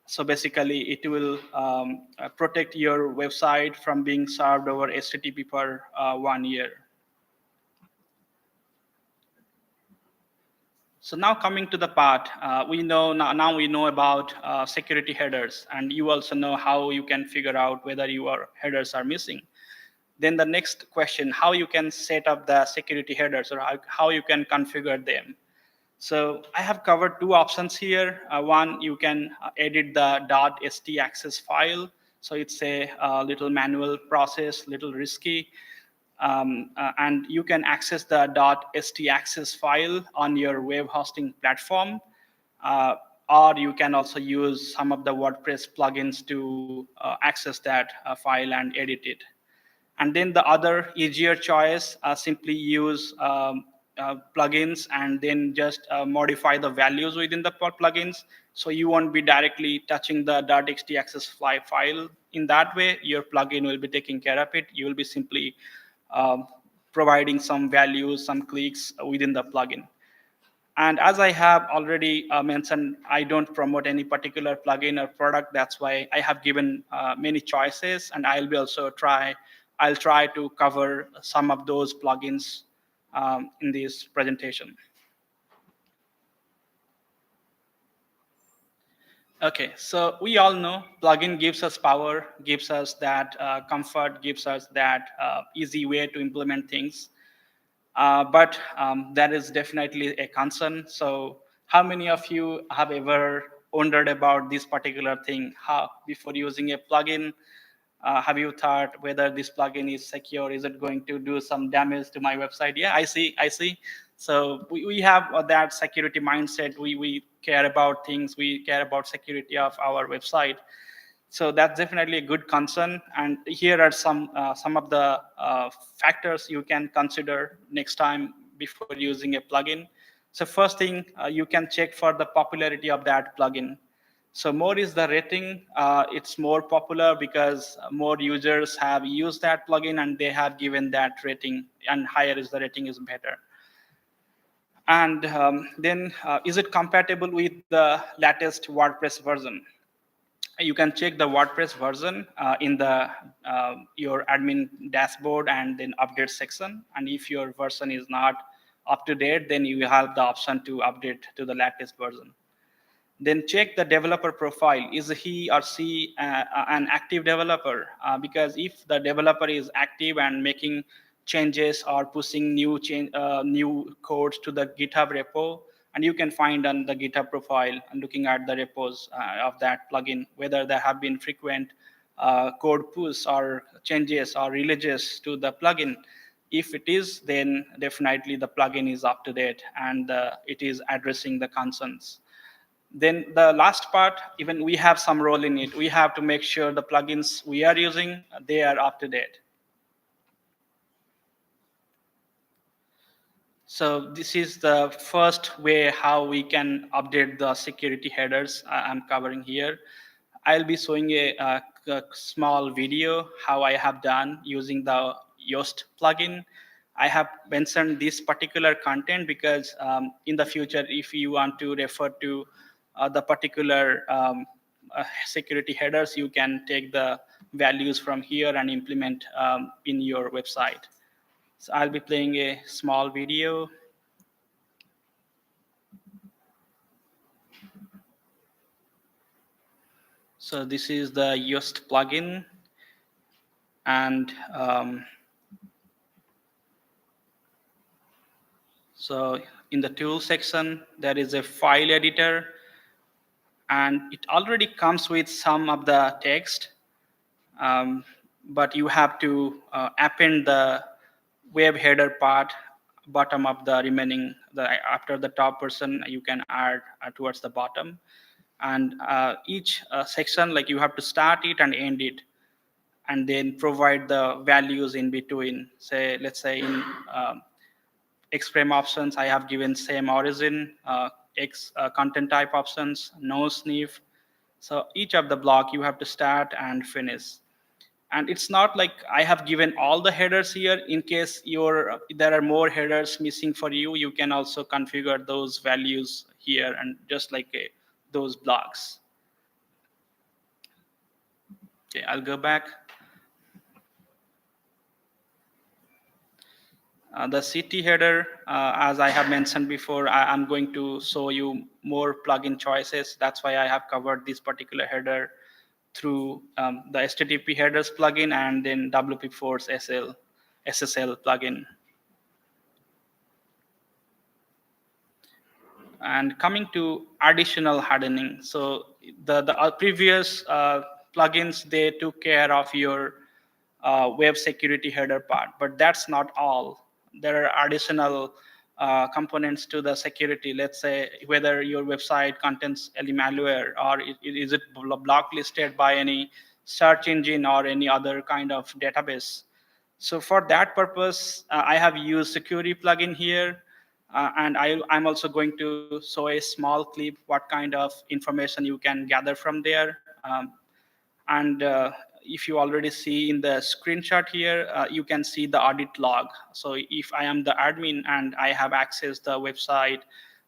Speaker 8: So basically, it will protect your website from being served over HTTP for 1 year. So now coming to the part, we know now we know about security headers, and you also know how you can figure out whether your headers are missing. Then the next question, how you can set up the security headers, or how you can configure them. So I have covered two options here. One, you can edit the .htaccess file. So it's a little manual process, little risky. And you can access the .htaccess file on your web hosting platform. Or you can also use some of the WordPress plugins to access that file and edit it. And then the other easier choice, simply use plugins and then just modify the values within the plugins. So you won't be directly touching the .htaccess file. In that way, your plugin will be taking care of it. You will be simply providing some values, some clicks within the plugin. And as I have already mentioned, I don't promote any particular plugin or product. That's why I have given many choices, and I'll try to cover some of those plugins in this presentation. Okay, so we all know plugin gives us power, gives us that comfort, gives us that easy way to implement things. But that is definitely a concern. So how many of you have ever wondered about this particular thing? How, before using a plugin, have you thought whether this plugin is secure? Is it going to do some damage to my website? Yeah, I see. So we have that security mindset. We care about things. We care about security of our website. So that's definitely a good concern. And here are some of the factors you can consider next time before using a plugin. So first thing, you can check for the popularity of that plugin. So more is the rating. It's more popular because more users have used that plugin and they have given that rating, and higher is the rating is better. And then is it compatible with the latest WordPress version? You can check the WordPress version in the your admin dashboard and then update section. And if your version is not up to date, then you have the option to update to the latest version. Then check the developer profile. Is he or she an active developer? Because if the developer is active and making changes or pushing new codes to the GitHub repo, and you can find on the GitHub profile and looking at the repos of that plugin, whether there have been frequent code push or changes or releases to the plugin. If it is, then definitely the plugin is up to date and it is addressing the concerns. Then the last part, even we have some role in it. We have to make sure the plugins we are using, they are up to date. So this is the first way how we can update the security headers I'm covering here. I'll be showing a small video how I have done using the Yoast plugin. I have mentioned this particular content because in the future, if you want to refer to the particular security headers, you can take the values from here and implement in your website. So I'll be playing a small video. So this is the Yoast plugin, and so in the tool section, there is a file editor, and it already comes with some of the text, but you have to append the web header part bottom of the remaining, after the top person, you can add towards the bottom. And each section, like you have to start it and end it, and then provide the values in between. Say, let's say in Xframe options, I have given same origin, X content type options, no sniff. So each of the block you have to start and finish. And it's not like I have given all the headers here. In case there are more headers missing for you, you can also configure those values here and just like those blocks. Okay, I'll go back. The CT header, as I have mentioned before, I'm going to show you more plugin choices. That's why I have covered this particular header through the HTTP headers plugin and then WP-Force SSL plugin. And coming to additional hardening. So the previous plugins, they took care of your web security header part, but that's not all. There are additional components to the security. Let's say whether your website contains any malware, or is it blacklisted by any search engine or any other kind of database. So for that purpose, I have used security plugin here. And I'm also going to show a small clip what kind of information you can gather from there. And if you already see in the screenshot here, you can see the audit log. So if I am the admin and I have accessed the website,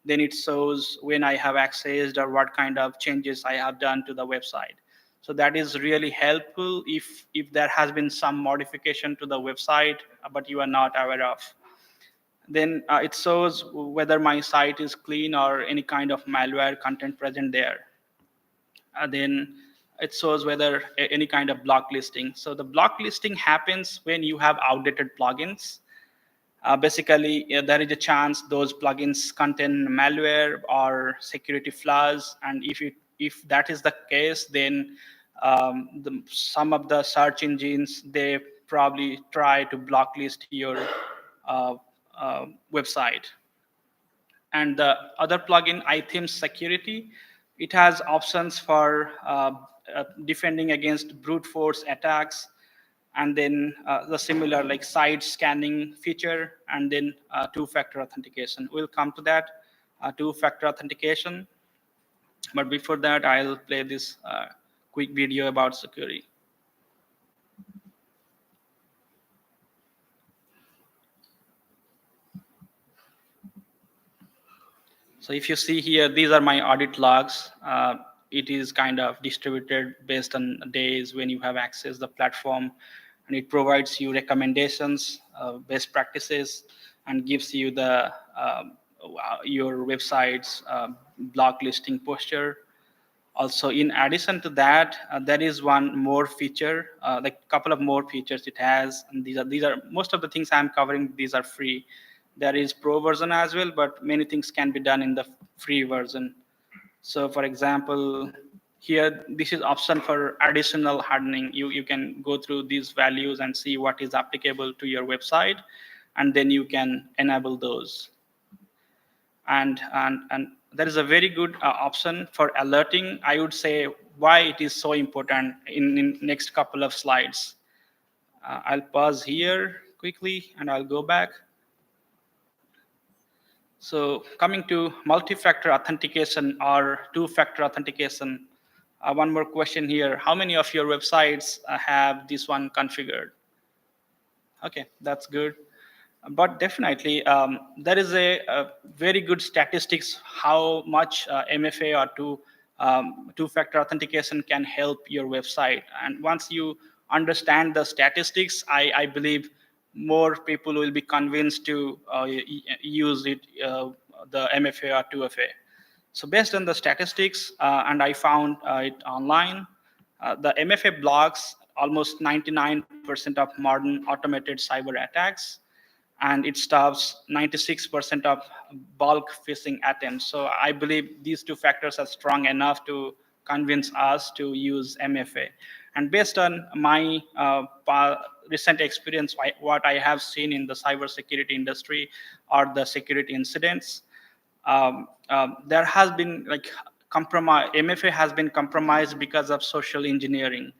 Speaker 8: then it shows when I have accessed or what kind of changes I have done to the website. So that is really helpful if there has been some modification to the website, but you are not aware of. Then it shows whether my site is clean or any kind of malware content present there. then it shows whether any kind of block listing. So the block listing happens when you have outdated plugins. Basically, there is a chance those plugins contain malware or security flaws, and if that is the case, then some of the search engines, they probably try to blocklist your uh, website. And the other plugin, iThemes Security, it has options for defending against brute force attacks, and then the similar like site scanning feature, and then two-factor authentication. We'll come to that, two-factor authentication. But before that, I'll play this quick video about security. So if you see here, these are my audit logs. It is kind of distributed based on days when you have access to the platform, and it provides you recommendations, best practices, and gives you the your website's block listing posture. Also, in addition to that, there is one more feature, like a couple of more features it has. And these are most of the things I'm covering. These are free. There is pro version as well, but many things can be done in the free version. So, for example, here this is option for additional hardening. You can go through these values and see what is applicable to your website, and then you can enable those. And there is a very good option for alerting. I would say why it is so important in next couple of slides. I'll pause here quickly and I'll go back. So coming to multi-factor authentication or two-factor authentication, one more question here. How many of your websites have this one configured? Okay, that's good. But definitely, there is a very good statistics how much MFA or two-factor authentication can help your website. And once you understand the statistics, I believe more people will be convinced to use it, the MFA or 2FA. So based on the statistics, and I found it online, the MFA blocks almost 99% of modern automated cyber attacks, and it stops 96% of bulk phishing attempts. So I believe these two factors are strong enough to convince us to use MFA. And based on my recent experience, what I have seen in the cybersecurity industry or the security incidents, there has been like compromise. MFA has been compromised because of social engineering.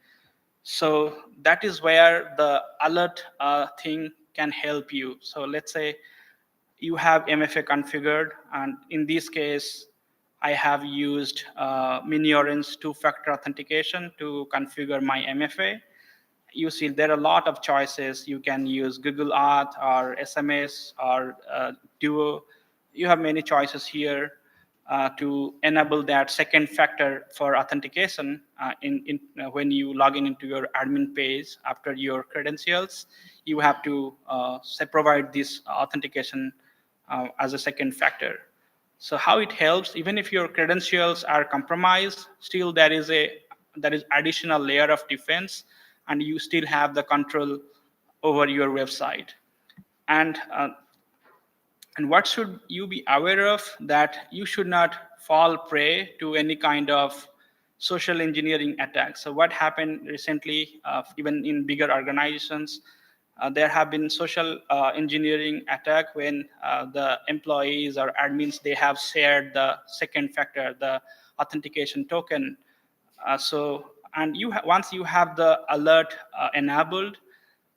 Speaker 8: So that is where the alert thing can help you. So let's say you have MFA configured, and in this case, I have used Mini-Orange two-factor authentication to configure my MFA. You see there are a lot of choices. You can use Google Auth or SMS or Duo. You have many choices here to enable that second factor for authentication when you log in into your admin page after your credentials. You have to provide this authentication as a second factor. So how it helps, even if your credentials are compromised, still there is additional layer of defense, and you still have the control over your website. And what should you be aware of? That you should not fall prey to any kind of social engineering attacks. So what happened recently, even in bigger organizations, there have been social engineering attack when the employees or admins, they have shared the second factor, the authentication token. And once you have the alert enabled,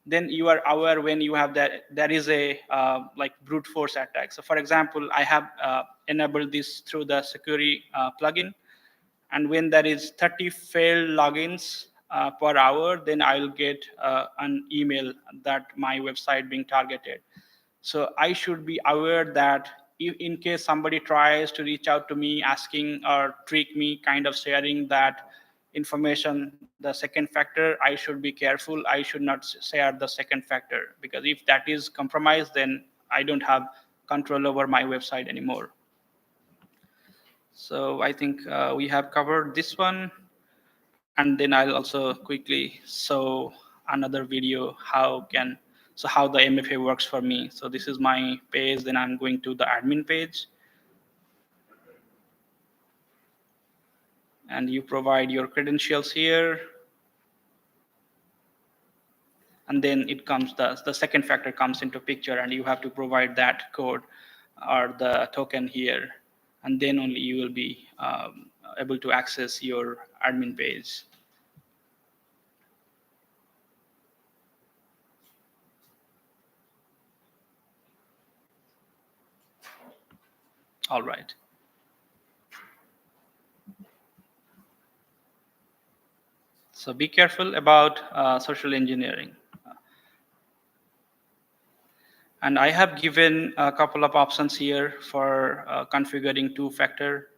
Speaker 8: then you are aware when you have that there is a like brute force attack. So for example, I have enabled this through the security plugin, and when there is 30 failed logins per hour, then I will get an email that my website being targeted. So I should be aware that if in case somebody tries to reach out to me asking or trick me, kind of sharing that information, the second factor, I should be careful. I should not share the second factor, because if that is compromised, then I don't have control over my website anymore. So I think we have covered this one. And then I'll also quickly show another video how the MFA works for me. So this is my page, then I'm going to the admin page. And you provide your credentials here. And then it comes, the second factor comes into picture, and you have to provide that code or the token here. And then only you will be able to access your admin page. All right. So be careful about social engineering. And I have given a couple of options here for configuring two-factor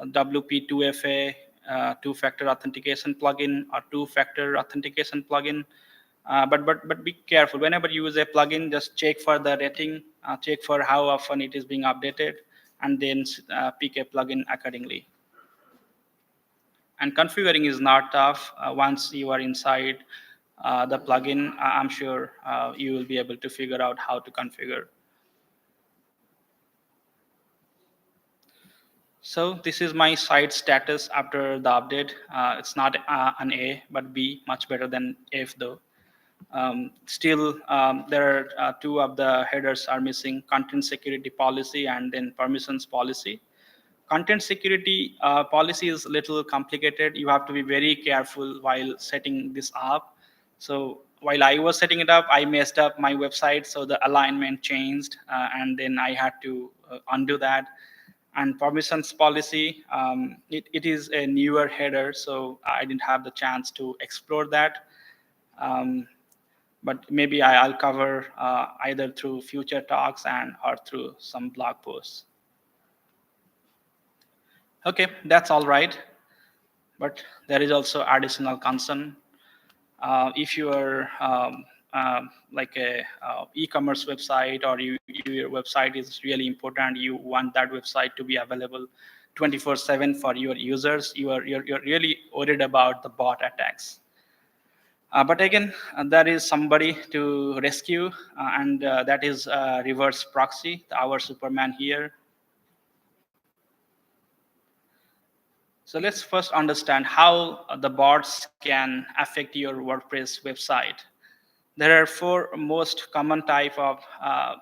Speaker 8: WP2FA, two-factor authentication plugin, or two-factor authentication plugin. But be careful. Whenever you use a plugin, just check for the rating, check for how often it is being updated, and then pick a plugin accordingly. And configuring is not tough. Once you are inside the plugin, I'm sure you will be able to figure out how to configure. So this is my site status after the update. It's not an A, but B, much better than F though. Still, there are two of the headers are missing: content security policy and then permissions policy. Content security policy is a little complicated. You have to be very careful while setting this up. So while I was setting it up, I messed up my website, so the alignment changed, and then I had to undo that. And permissions policy, it is a newer header, so I didn't have the chance to explore that. But maybe I'll cover either through future talks or through some blog posts. Okay, that's all right. But there is also additional concern. If you are like a e-commerce website, or your website is really important, you want that website to be available 24/7 for your users, you're really worried about the bot attacks. But again, there is somebody to rescue, and that is reverse proxy, our Superman here. So let's first understand how the bots can affect your WordPress website. There are four most common type of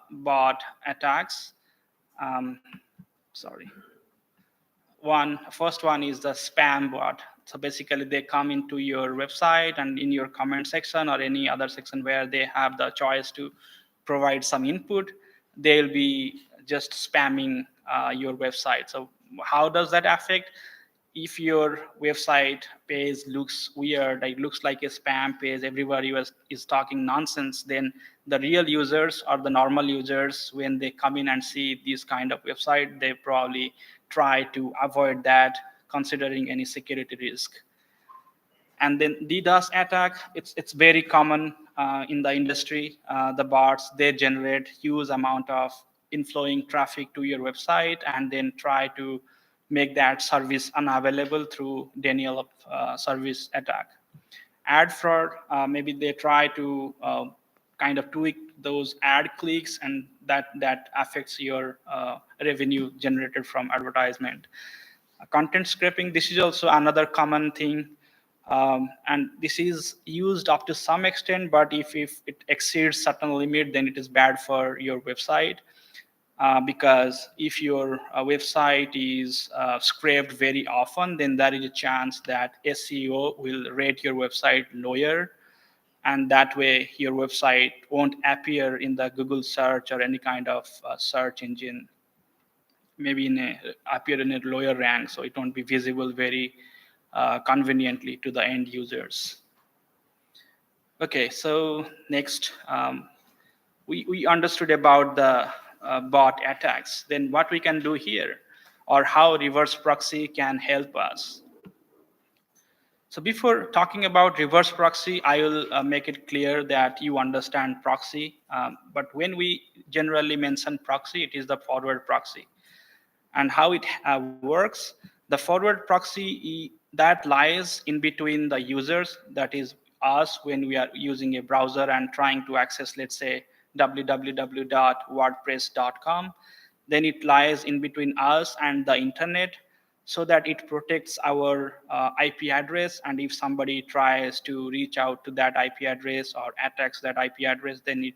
Speaker 8: bot attacks. Sorry. First one is the spam bot. So basically they come into your website, and in your comment section or any other section where they have the choice to provide some input, they'll be just spamming your website. So how does that affect? If your website page looks weird, it looks like a spam page, everybody is talking nonsense, then the real users or the normal users, when they come in and see this kind of website, they probably try to avoid that, considering any security risk. And then DDoS attack, it's very common in the industry. The bots, they generate huge amount of inflowing traffic to your website, and then try to make that service unavailable through denial of service attack. Ad fraud, maybe they try to kind of tweak those ad clicks, and that affects your revenue generated from advertisement. Content scraping, this is also another common thing. And this is used up to some extent, but if it exceeds certain limit, then it is bad for your website. Because if your website is scraped very often, then there is a chance that SEO will rate your website lower, and that way your website won't appear in the Google search or any kind of search engine, maybe appear in a lower rank, so it won't be visible very conveniently to the end users. Okay, so next, we understood about the bot attacks. Then what we can do here, or how reverse proxy can help us. So before talking about reverse proxy, I will make it clear that you understand proxy. But when we generally mention proxy, it is the forward proxy. And how it works, the forward proxy that lies in between the users, that is us when we are using a browser and trying to access, let's say, www.wordpress.com. Then it lies in between us and the internet, so that it protects our IP address. And if somebody tries to reach out to that IP address or attacks that IP address, then it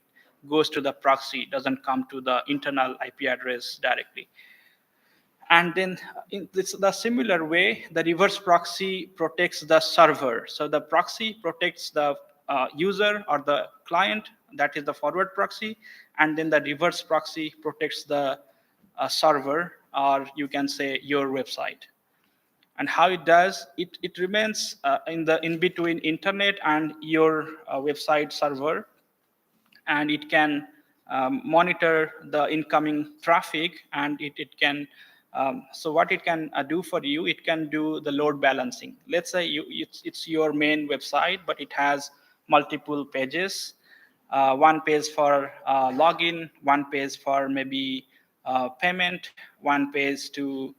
Speaker 8: goes to the proxy, doesn't come to the internal IP address directly. And then in the similar way, the reverse proxy protects the server. So the proxy protects the user or the client, that is the forward proxy, and then the reverse proxy protects the server, or you can say your website. And how it does, it remains in between internet and your website server, and it can monitor the incoming traffic, and it can so what it can do for you, it can do the load balancing. Let's say it's your main website, but it has multiple pages, one page for login, one page for maybe payment, one page to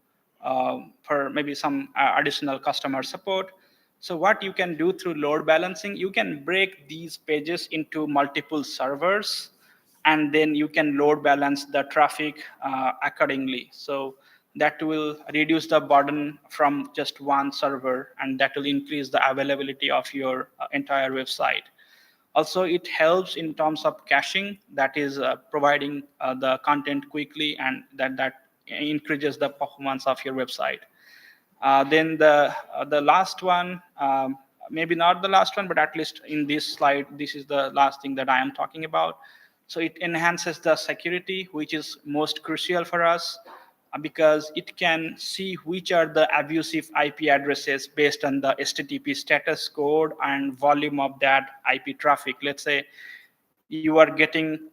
Speaker 8: for maybe some additional customer support. So what you can do through load balancing, you can break these pages into multiple servers, and then you can load balance the traffic accordingly. So that will reduce the burden from just one server, and that will increase the availability of your entire website. Also, it helps in terms of caching, that is providing the content quickly, and that increases the performance of your website. Then the last one, maybe not the last one, but at least in this slide, this is the last thing that I am talking about. So it enhances the security, which is most crucial for us, because it can see which are the abusive IP addresses based on the HTTP status code and volume of that IP traffic. Let's say you are getting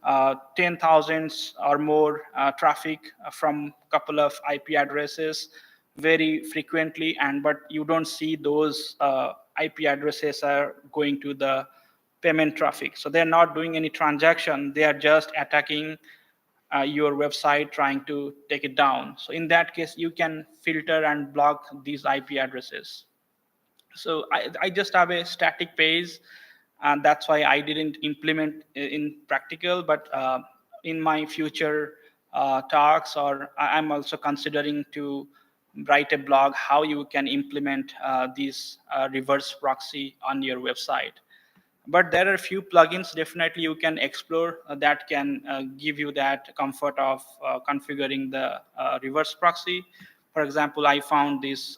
Speaker 8: 10,000 or more traffic from a couple of IP addresses very frequently, and but you don't see those IP addresses are going to the payment traffic. So they're not doing any transaction, they are just attacking your website, trying to take it down. So in that case, you can filter and block these IP addresses. So I just have a static page, and that's why I didn't implement in practical, but in my future talks, or I'm also considering to write a blog how you can implement these reverse proxy on your website. But there are a few plugins definitely you can explore that can give you that comfort of configuring the reverse proxy. For example, I found this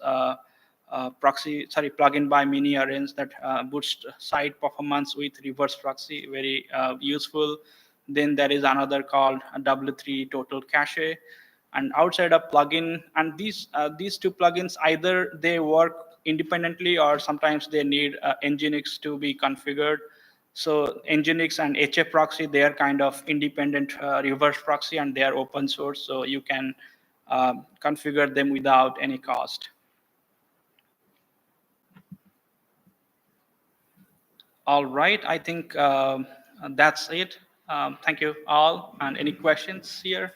Speaker 8: plugin by Mini Arrange that boosts site performance with reverse proxy, very useful. Then there is another called W3 Total Cache. And outside of plugin, and these two plugins, either they work independently or sometimes they need Nginx to be configured. So Nginx and HA proxy, they are kind of independent reverse proxy, and they are open source, so you can configure them without any cost. All right, I think that's it. Thank you all. And any questions here?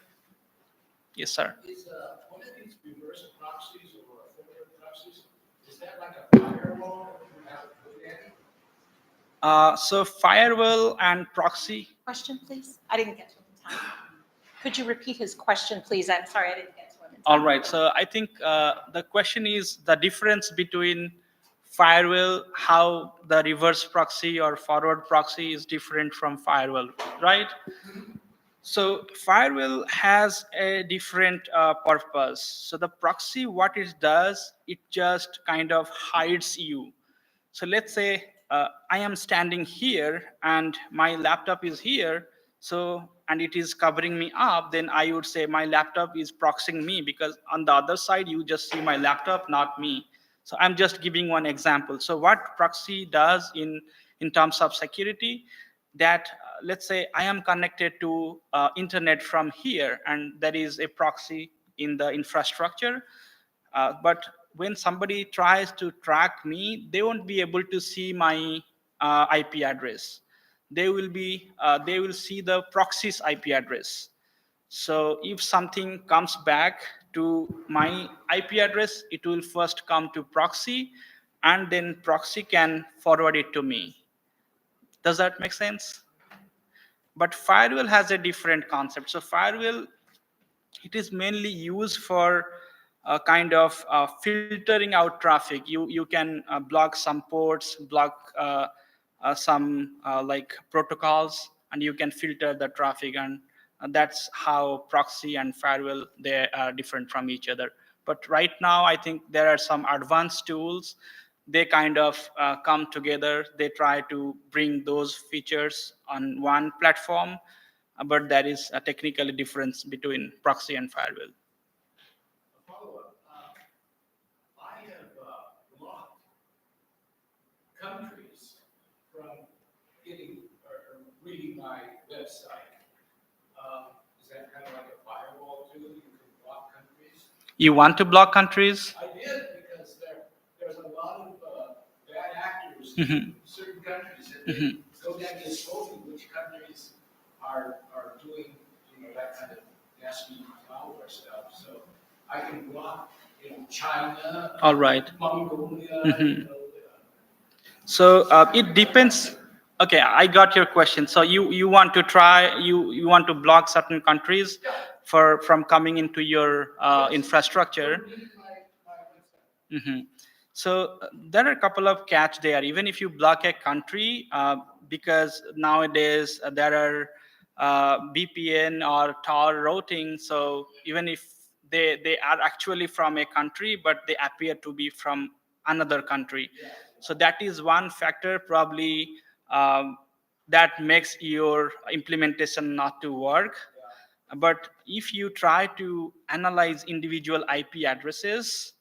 Speaker 8: Yes, sir.
Speaker 9: Is one of these reverse proxies or forward proxies, is that like a firewall that you have to look at?
Speaker 8: So firewall and proxy.
Speaker 7: Question, please? I didn't get to it in time. Could you repeat his question, please? I'm sorry, I didn't get to it in time.
Speaker 8: All right, so I think the question is the difference between firewall, how the reverse proxy or forward proxy is different from firewall, right? So firewall has a different purpose. So the proxy, what it does, it just kind of hides you. So let's say I am standing here and my laptop is here, so and it is covering me up, then I would say my laptop is proxying me, because on the other side you just see my laptop, not me. So I'm just giving one example. So what proxy does in terms of security, that let's say I am connected to internet from here, and there is a proxy in the infrastructure, but when somebody tries to track me, they won't be able to see my IP address. They will see the proxy's IP address. So if something comes back to my IP address, it will first come to proxy, and then proxy can forward it to me. Does that make sense? But firewall has a different concept. So firewall, it is mainly used for kind of filtering out traffic. You can block some ports, block some like protocols, and you can filter the traffic. And that's how proxy and firewall, they are different from each other. But right now, I think there are some advanced tools. They kind of come together. They try to bring those features on one platform, but there is a technical difference between proxy and firewall.
Speaker 9: A follow-up. I have blocked countries from getting or reading my website. Is that kind of like a firewall too? You can block countries?
Speaker 8: You want to block countries?
Speaker 9: I did because there's a lot of bad actors
Speaker 8: Mhm.
Speaker 9: in certain countries, and they
Speaker 8: Mhm.
Speaker 9: go down and expose which countries are doing that kind of nasty malware stuff. So I can block China,
Speaker 8: All right.
Speaker 9: Mongolia.
Speaker 8: Mhm. So it depends. Okay, I got your question. So you want to try, you want to block certain countries from coming into your infrastructure. Mhm. So there are a couple of catch there. Even if you block a country, because nowadays there are VPN or Tor routing. So even if they are actually from a country, but they appear to be from another country. So that is one factor probably that makes your implementation not to work. But if you try to analyze individual IP addresses,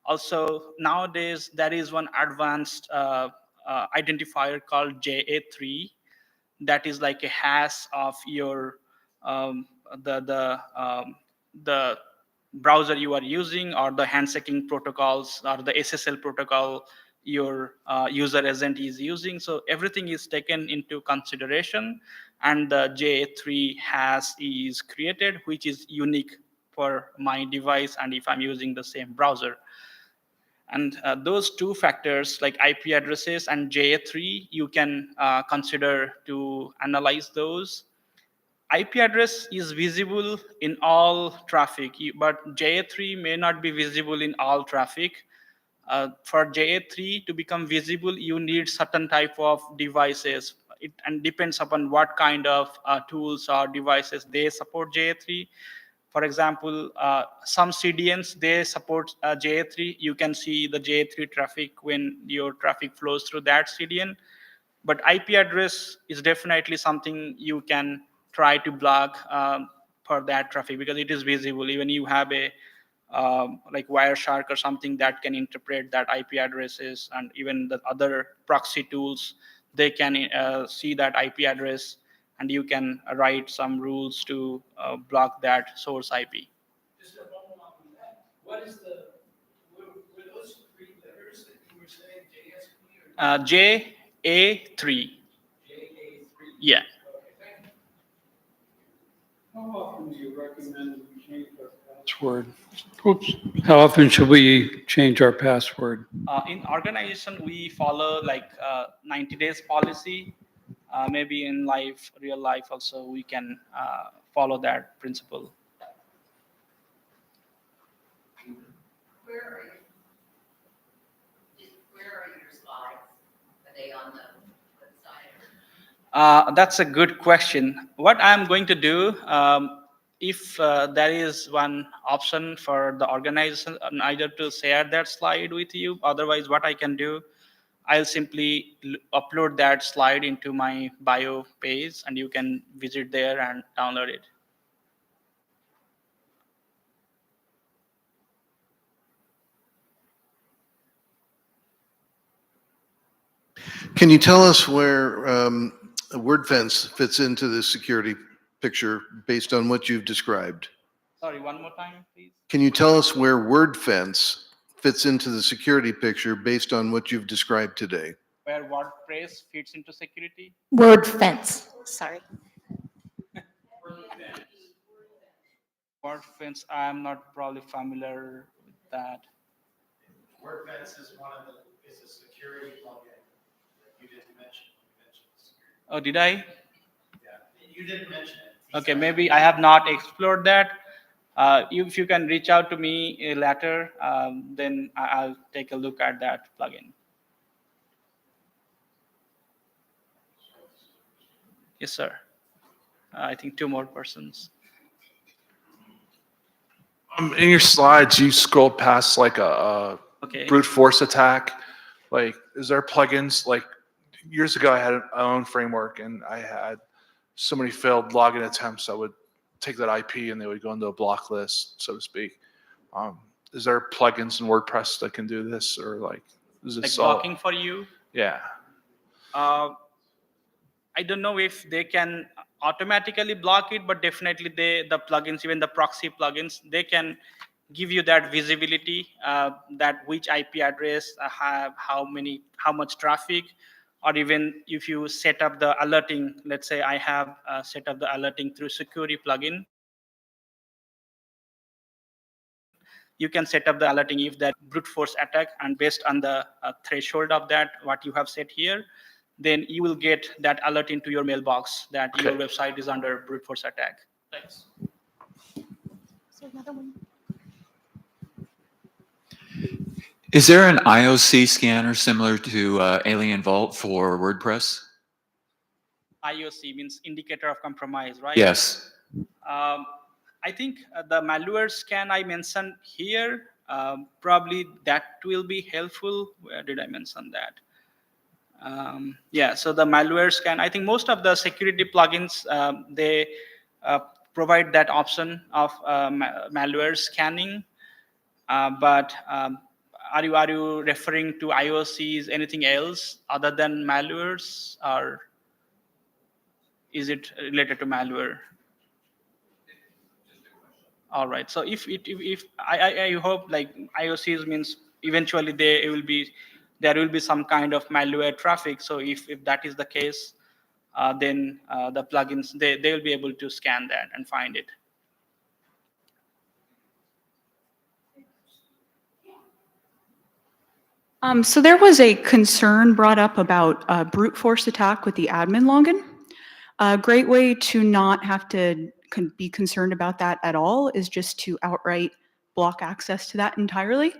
Speaker 8: also nowadays there is one advanced identifier called JA3 that is like a hash of your um, the browser you are using, or the handshaking protocols, or the SSL protocol your user agent is using. So everything is taken into consideration, and the JA3 hash is created, which is unique for my device and if I'm using the same browser. And those two factors, like IP addresses and JA3, you can consider to analyze those. IP address is visible in all traffic, but JA3 may not be visible in all traffic. For JA3 to become visible, you need certain type of devices. It and depends upon what kind of tools or devices they support JA3. For example, some CDNs, they support JA3. You can see the JA3 traffic when your traffic flows through that CDN. But IP address is definitely something you can try to block for that traffic, because it is visible. Even you have a like Wireshark or something that can interpret that IP addresses, and even the other proxy tools, they can see that IP address, and you can write some rules to block that source IP.
Speaker 9: Just a follow up on that. What is were those three letters that you were saying, JSP or
Speaker 8: JA3.
Speaker 9: JA3?
Speaker 8: Yeah.
Speaker 9: Okay, thank you.
Speaker 10: How often do you recommend we change our password? Oops. How often should we change our password?
Speaker 8: In organization, we follow like 90 days policy. Maybe in real life also, we can follow that principle.
Speaker 11: Where are your slides? Are they on the website?
Speaker 8: That's a good question. What I'm going to do, if there is one option for the organization, either to share that slide with you, otherwise what I can do, I'll simply upload that slide into my bio page, and you can visit there and download it.
Speaker 12: Can you tell us where a word fence fits into the security picture based on what you've described?
Speaker 8: Sorry, one more time, please.
Speaker 12: Can you tell us where word fence fits into the security picture based on what you've described today?
Speaker 8: Where WordPress fits into security?
Speaker 5: Word fence. Sorry.
Speaker 8: WordFence, I'm not probably familiar with that.
Speaker 9: WordFence is is a security plugin that you didn't mention. You mentioned security.
Speaker 8: Oh, did I?
Speaker 9: Yeah, you didn't mention it.
Speaker 8: Okay, maybe I have not explored that. If you can reach out to me later, then I'll take a look at that plugin. Yes, sir. I think 2 more persons.
Speaker 13: In your slides, you scrolled past like a
Speaker 8: Okay.
Speaker 13: brute force attack. Like, is there plugins? Like, years ago, I had my own framework, and I had so many failed login attempts. I would take that IP, and they would go into a block list, so to speak. Is there plugins in WordPress that can do this, or like, is this
Speaker 8: Like blocking for you?
Speaker 13: Yeah.
Speaker 8: I don't know if they can automatically block it, but definitely the plugins, even the proxy plugins, they can give you that visibility, that which IP address have how much traffic, or even if you set up the alerting. Let's say I have set up the alerting through security plugin. You can set up the alerting if that brute force attack, and based on the threshold of that, what you have set here, then you will get that alert into your mailbox that your website is under brute force attack.
Speaker 9: Thanks.
Speaker 5: So another one.
Speaker 14: Is there an IOC scanner similar to Alien Vault for WordPress?
Speaker 8: IOC means indicator of compromise, right?
Speaker 14: Yes.
Speaker 8: I think the malware scan I mentioned here, probably that will be helpful. Where did I mention that? Yeah, so the malware scan, I think most of the security plugins, they provide that option of malware scanning. But are you referring to IOCs, anything else other than malwares, or is it related to malware? All right. So if I hope like IOCs means eventually there will be some kind of malware traffic. So if that is the case, then the plugins they will be able to scan that and find it.
Speaker 15: So there was a concern brought up about brute force attack with the admin login. A great way to not have to be concerned about that at all is just to outright block access to that entirely.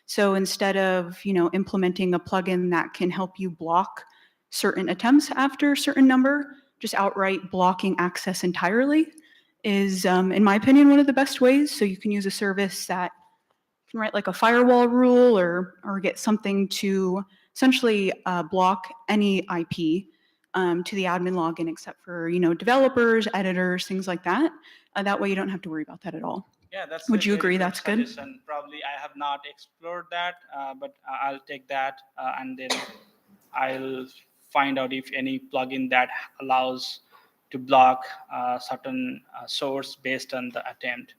Speaker 15: So instead of implementing a plugin that can help you block certain attempts after a certain number, just outright blocking access entirely is, in my opinion, one of the best ways. So you can use a service that can write like a firewall rule or get something to essentially block any IP to the admin login, except for developers, editors, things like that. That way you don't have to worry about that at all.
Speaker 8: Yeah, that's.
Speaker 15: Would you agree that's good?
Speaker 8: Suggestion. Probably I have not explored that, but I'll take that and then I'll find out if any plugin that allows to block certain source based on the attempt.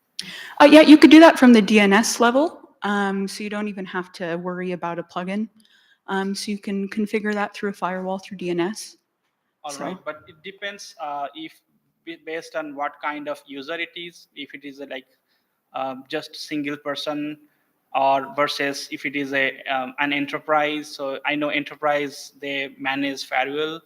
Speaker 15: Yeah, you could do that from the DNS level, so you don't even have to worry about a plugin. So you can configure that through a firewall through DNS.
Speaker 8: All right, but it depends if based on what kind of user it is. If it is like just single person, or versus if it is an enterprise. So I know enterprise they manage firewall,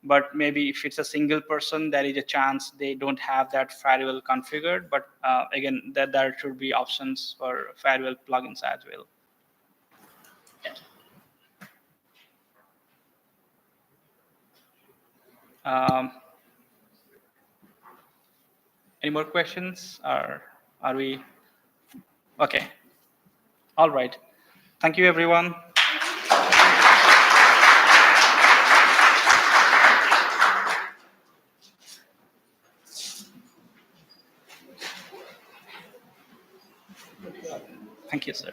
Speaker 8: but maybe if it's a single person, there is a chance they don't have that firewall configured. But again, there should be options for firewall plugins as well. Any more questions, or are we okay? All right. Thank you, everyone. Thank you, sir.